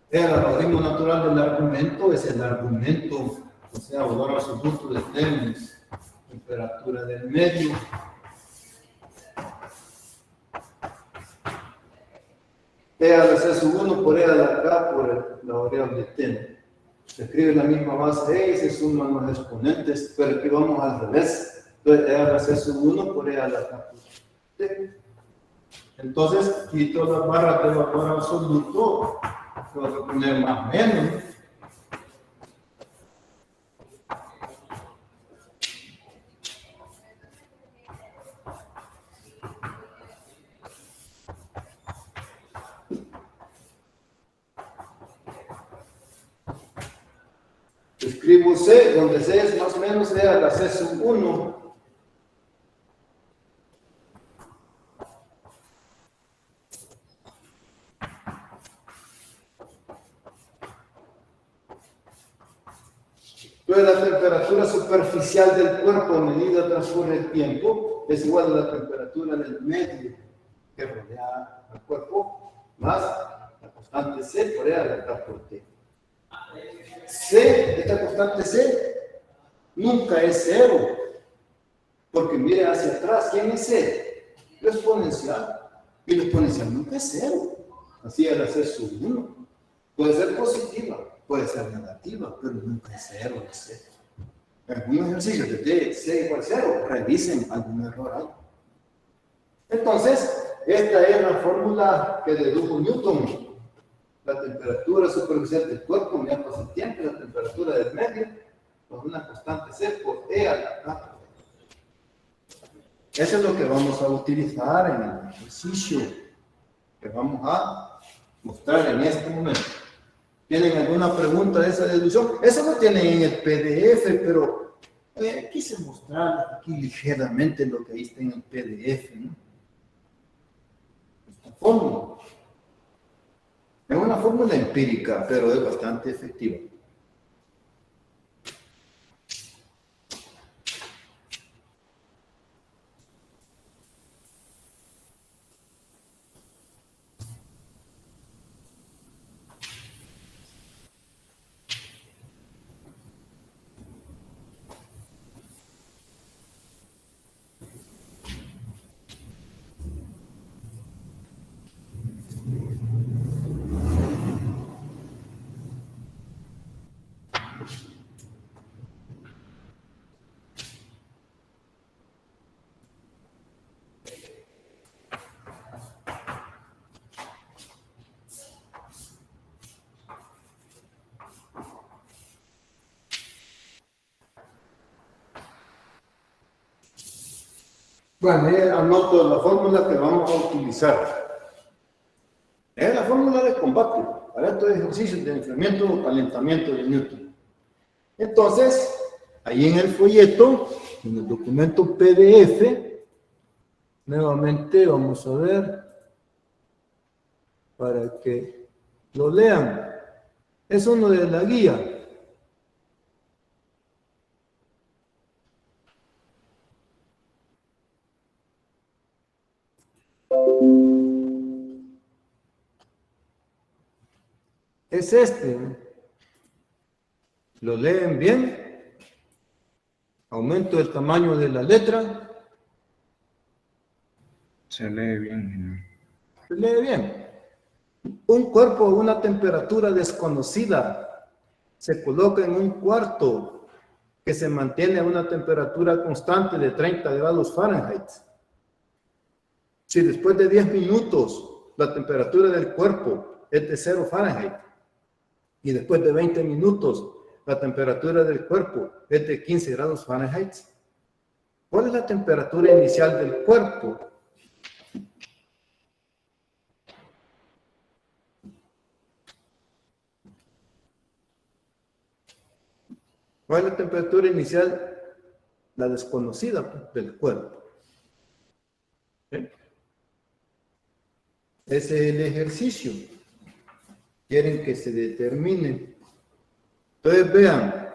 El algoritmo natural del argumento es el argumento, o sea, valor absoluto de T, temperatura del medio, E a la C sub 1 por E a la K por la variable T. Se escribe la misma base E y se suman los exponentes, pero aquí vamos al revés. Entonces, E a la C sub 1 por E a la K por T. Entonces, quito las barras de valor absoluto, voy a poner más o menos. Escribo C, donde C es más o menos C a la C sub 1. Entonces la temperatura superficial del cuerpo a medida que transcurre el tiempo es igual a la temperatura del medio que rodea al cuerpo más la constante C por E a la K por T. C, esta constante C, nunca es cero, porque mire hacia atrás, ¿quién es C? Lo exponencial, y lo exponencial nunca es cero, así es la C sub 1. Puede ser positiva, puede ser negativa, pero nunca es cero, es C. En algunos ejercicios de C igual cero, revisen algún error ahí. Entonces, esta es la fórmula que dedujo Newton. La temperatura superficial del cuerpo, me pasa el tiempo, la temperatura del medio, con una constante C por E a la K. Eso es lo que vamos a utilizar en el ejercicio que vamos a mostrar en este momento. ¿Tienen alguna pregunta de esa deducción? Eso lo tienen en el PDF, pero quise mostrar aquí ligeramente lo que ahí está en el PDF, ¿no? Esta fórmula. Es una fórmula empírica, pero es bastante efectiva. Bueno, anoto la fórmula que vamos a utilizar. Es la fórmula de combate para estos ejercicios de enfriamiento o calentamiento de Newton. Entonces, ahí en el folleto, en el documento PDF, nuevamente vamos a ver para que lo lean. Es uno de la guía. Es este. Lo leen bien. Aumento el tamaño de la letra. Se lee bien. Se lee bien. Un cuerpo a una temperatura desconocida se coloca en un cuarto que se mantiene a una temperatura constante de 30 grados Fahrenheit. Si después de 10 minutos la temperatura del cuerpo es de 0 Fahrenheit y después de 20 minutos la temperatura del cuerpo es de 15 grados Fahrenheit, ¿cuál es la temperatura inicial del cuerpo? ¿Cuál es la temperatura inicial? La desconocida del cuerpo. ¿Sí? Ese es el ejercicio. Quieren que se determine. Entonces vean,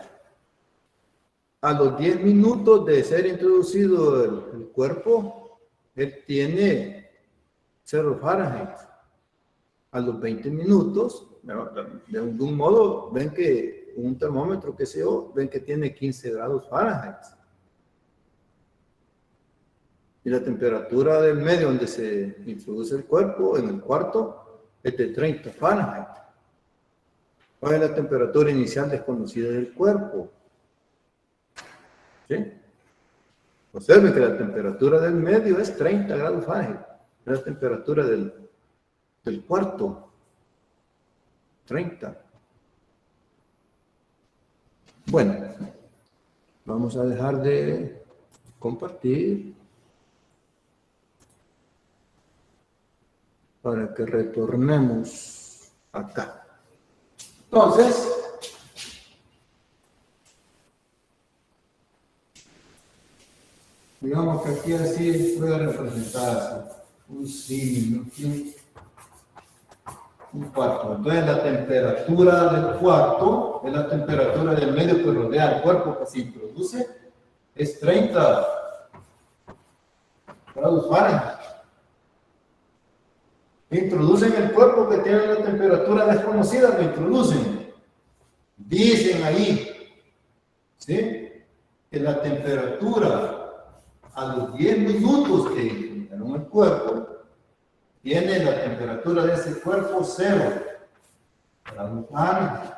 a los 10 minutos de ser introducido el cuerpo, él tiene 0 Fahrenheit. A los 20 minutos, de algún modo, ven que un termómetro, que sé yo, ven que tiene 15 grados Fahrenheit. Y la temperatura del medio donde se introduce el cuerpo, en el cuarto, es de 30 Fahrenheit. ¿Cuál es la temperatura inicial desconocida del cuerpo? ¿Sí? Observe que la temperatura del medio es 30 grados Fahrenheit. Es la temperatura del cuarto. 30. Bueno, vamos a dejar de compartir para que retornemos acá. Entonces, digamos que aquí así voy a representar así, un símil, un cuarto. Entonces la temperatura del cuarto es la temperatura del medio que rodea el cuerpo que se introduce, es 30 grados Fahrenheit. Introducen el cuerpo que tiene una temperatura desconocida, lo introducen. Dicen ahí, ¿sí? Que la temperatura a los 10 minutos que introdujeron el cuerpo, tiene la temperatura de ese cuerpo 0 grados Fahrenheit.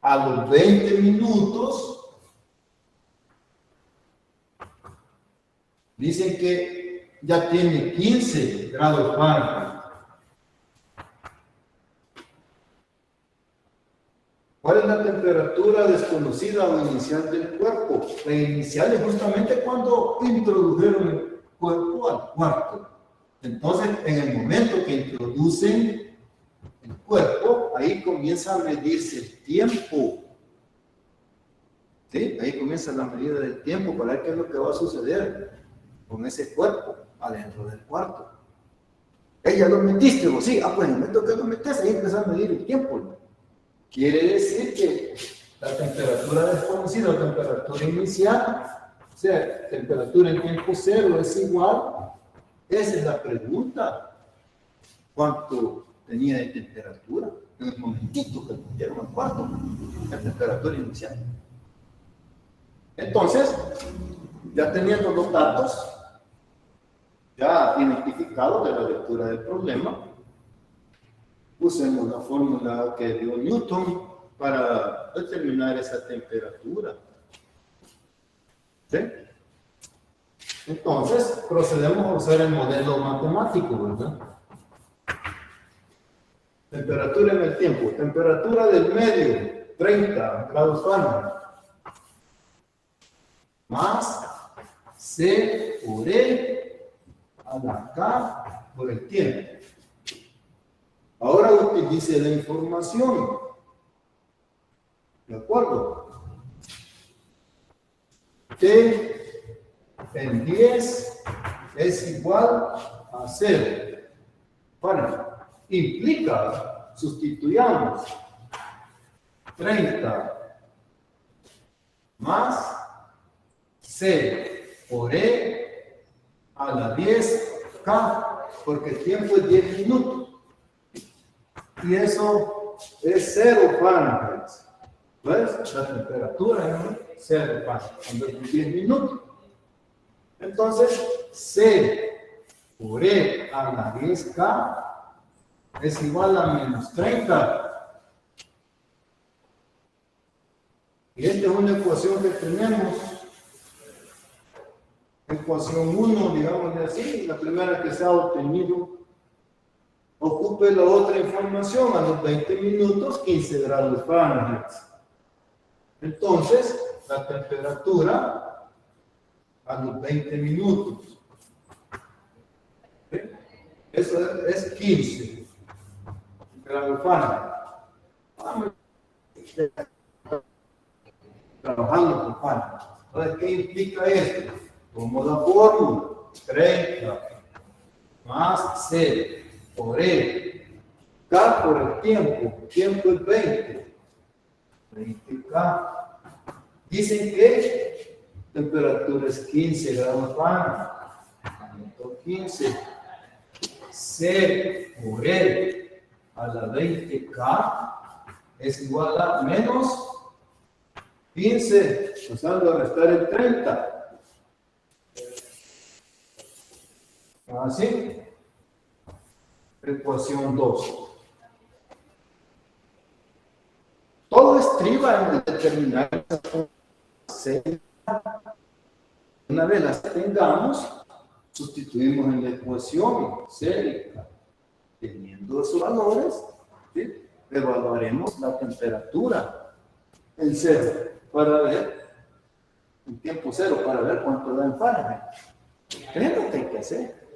A los 20 minutos, dicen que ya tiene 15 grados Fahrenheit. ¿Cuál es la temperatura desconocida o inicial del cuerpo? La inicial es justamente cuando introdujeron el cuerpo al cuarto. Entonces, en el momento que introducen el cuerpo, ahí comienza a medirse el tiempo. ¿Sí? Ahí comienza la medida del tiempo para ver qué es lo que va a suceder con ese cuerpo adentro del cuarto. ¿Ya lo metiste vos? Sí, pues en el momento que lo metes, ahí empieza a medir el tiempo. Quiere decir que la temperatura desconocida o temperatura inicial, o sea, temperatura en tiempo 0 es igual. Esa es la pregunta. ¿Cuánto tenía de temperatura en el momentito que metieron al cuarto? La temperatura inicial. Entonces, ya teniendo los datos, ya identificados de la lectura del problema, usemos la fórmula que dio Newton para determinar esa temperatura. ¿Sí? Entonces, procedemos a usar el modelo matemático, ¿verdad? Temperatura en el tiempo. Temperatura del medio, 30 grados Fahrenheit. Más C por E a la K por el tiempo. Ahora utilice la información. ¿De acuerdo? T en 10 es igual a 0. Bueno, implica, sustituyamos 30 más C por E a la 10K, porque el tiempo es 10 minutos. Y eso es 0 Fahrenheit. ¿Ves? La temperatura es 0 Fahrenheit, cuando es 10 minutos. Entonces, C por E a la 10K es igual a menos 30. Y esta es una ecuación que tenemos. Ecuación 1, digámosle así, la primera que se ha obtenido. Ocupe la otra información a los 20 minutos, 15 grados Fahrenheit. Entonces, la temperatura a los 20 minutos. ¿Sí? Eso es 15 grados Fahrenheit. Vamos trabajando con Fahrenheit. Entonces, ¿qué implica esto? Como la fórmula, 30 más C por E, K por el tiempo es 20, 20K. Dicen que temperatura es 15 grados Fahrenheit, 15, C por E a la 20K es igual a menos 15, pasando a restar el 30. Así, ecuación 2. Todo estriba en determinar esa serie. Una vez las tengamos, sustituimos en la ecuación serie. Teniendo esos valores, ¿sí? Evaluaremos la temperatura en cero para ver, en tiempo cero, para ver cuánto da en Fahrenheit. Es lo que hay que hacer.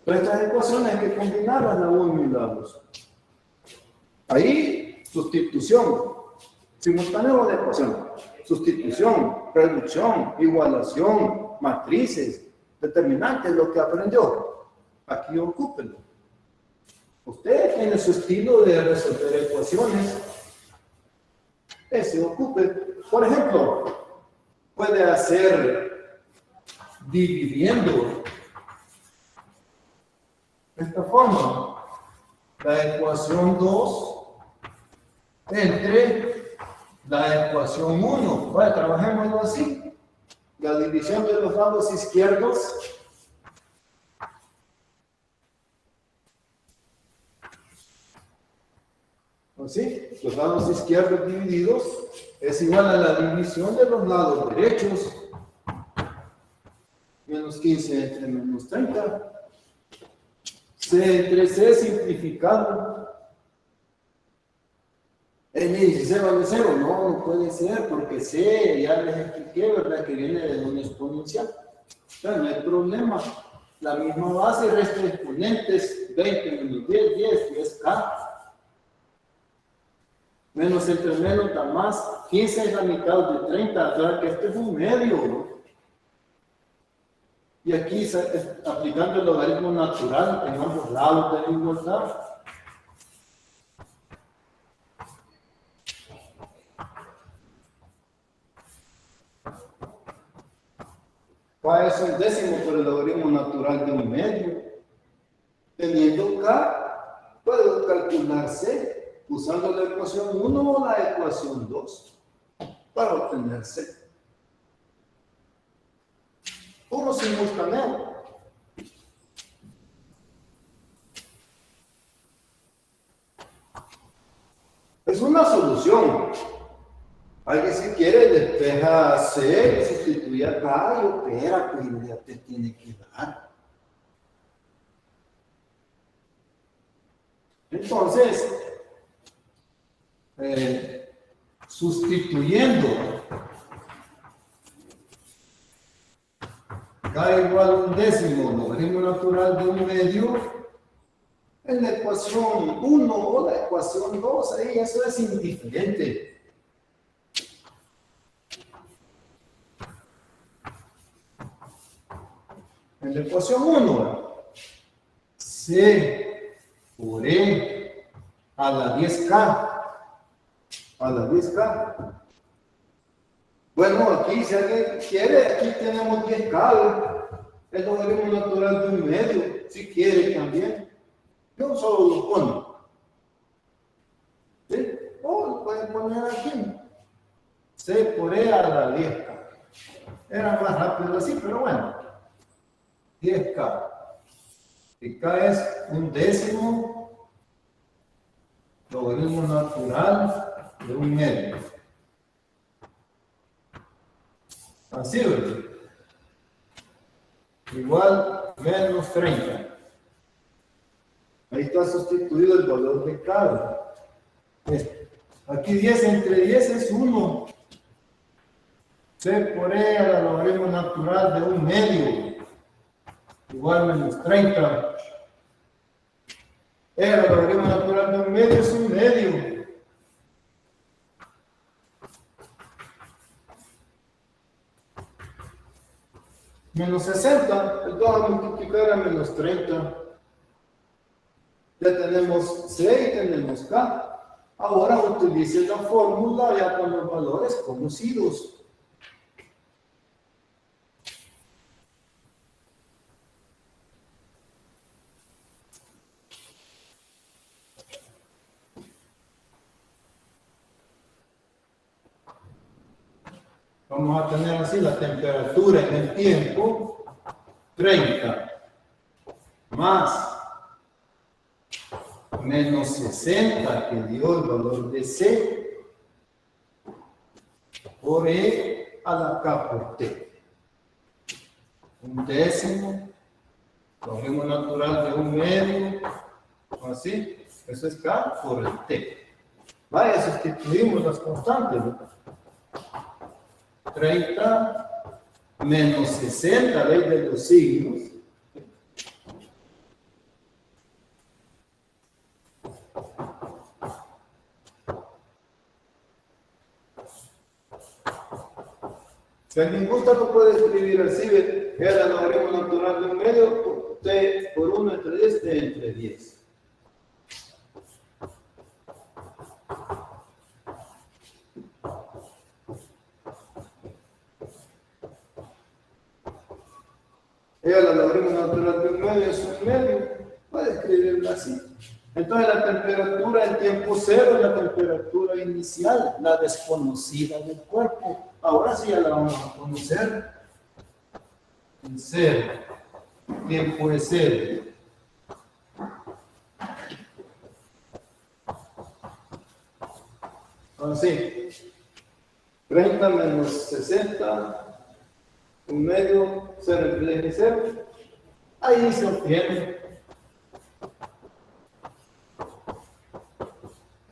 Pero estas ecuaciones hay que combinarlas la 1 y la 2. Ahí, sustitución, simultáneo de ecuación, sustitución, reducción, igualación, matrices, determinantes, lo que aprendió. Aquí ocúpenlo. Usted tiene su estilo de resolver ecuaciones. Ese ocupe. Por ejemplo, puede hacer dividiendo de esta forma la ecuación 2 entre la ecuación 1. Vale, trabajémoslo así. La división de los lados izquierdos ¿sí? Los lados izquierdos divididos es igual a la división de los lados derechos. Menos 15 entre menos 30. C entre C simplificado. Me dice, ¿C vale 0? No, no puede ser, porque C, ya les expliqué, ¿verdad? Que viene de un exponencial. Entonces, no hay problema. La misma base, resto de exponentes, 20 menos 10, 10, 10K. Menos entre menos da más. 15 es la mitad de 30. O sea que este es un medio, ¿no? Y aquí, aplicando el logaritmo natural en ambos lados de la igualdad. K es un décimo por el logaritmo natural de un medio. Teniendo K, puedo calcular C usando la ecuación 1 o la ecuación 2 para obtener C. Puro simultáneo. Es una solución. Alguien si quiere despeja C, sustituye acá y opera, pues ya te tiene que dar. Entonces, sustituyendo K igual a un décimo, logaritmo natural de un medio, en la ecuación 1 o la ecuación 2, ahí eso es indiferente. En la ecuación 1, C por E a la 10K. A la 10K. Bueno, aquí si alguien quiere, aquí tenemos 10K. El logaritmo natural de un medio. Si quiere también. Yo solo lo pongo. ¿Sí? O lo pueden poner aquí. C por E a la 10K. Era más rápido así, pero bueno. 10K. Y K es un décimo logaritmo natural de un medio. Así, ¿verdad? Igual menos 30. Ahí está sustituido el valor de K. Aquí 10 entre 10 es 1. C por E a la logaritmo natural de un medio. Igual menos 30. El logaritmo natural de un medio es un medio. Menos 60, el 2 a multiplicar a menos 30. Ya tenemos C y tenemos K. Ahora utilice la fórmula ya con los valores conocidos. Vamos a tener así la temperatura en el tiempo, 30, más menos 60 que dio el valor de C por E a la K por T. Un décimo, logaritmo natural de un medio, así, eso es K por el T. Vaya, sustituimos las constantes, ¿no? 30 menos 60, ley de los signos. Si alguien gusta, lo puede escribir así, era el logaritmo natural de un medio, T por 1 entre 10, T entre 10. Era el logaritmo natural de un medio, es un medio, puede escribirlo así. Entonces la temperatura en tiempo cero es la temperatura inicial, la desconocida del cuerpo. Ahora sí ya la vamos a conocer. En cero, tiempo es cero. Así, 30 menos 60, un medio, 0 entre 10 y 0. Ahí se obtiene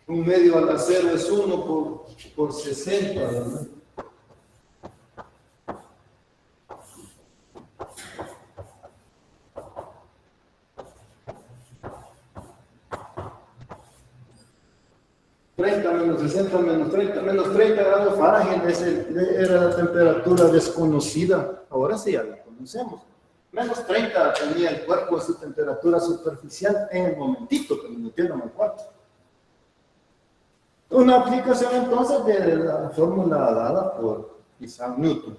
un medio a la 0 es 1 por 60, ¿verdad? Menos 60 menos 30 grados Fahrenheit era la temperatura desconocida. Ahora sí ya la conocemos. Menos 30 tenía el cuerpo su temperatura superficial en el momentito que lo metieron al cuarto. Una aplicación entonces de la fórmula dada por Isaac Newton.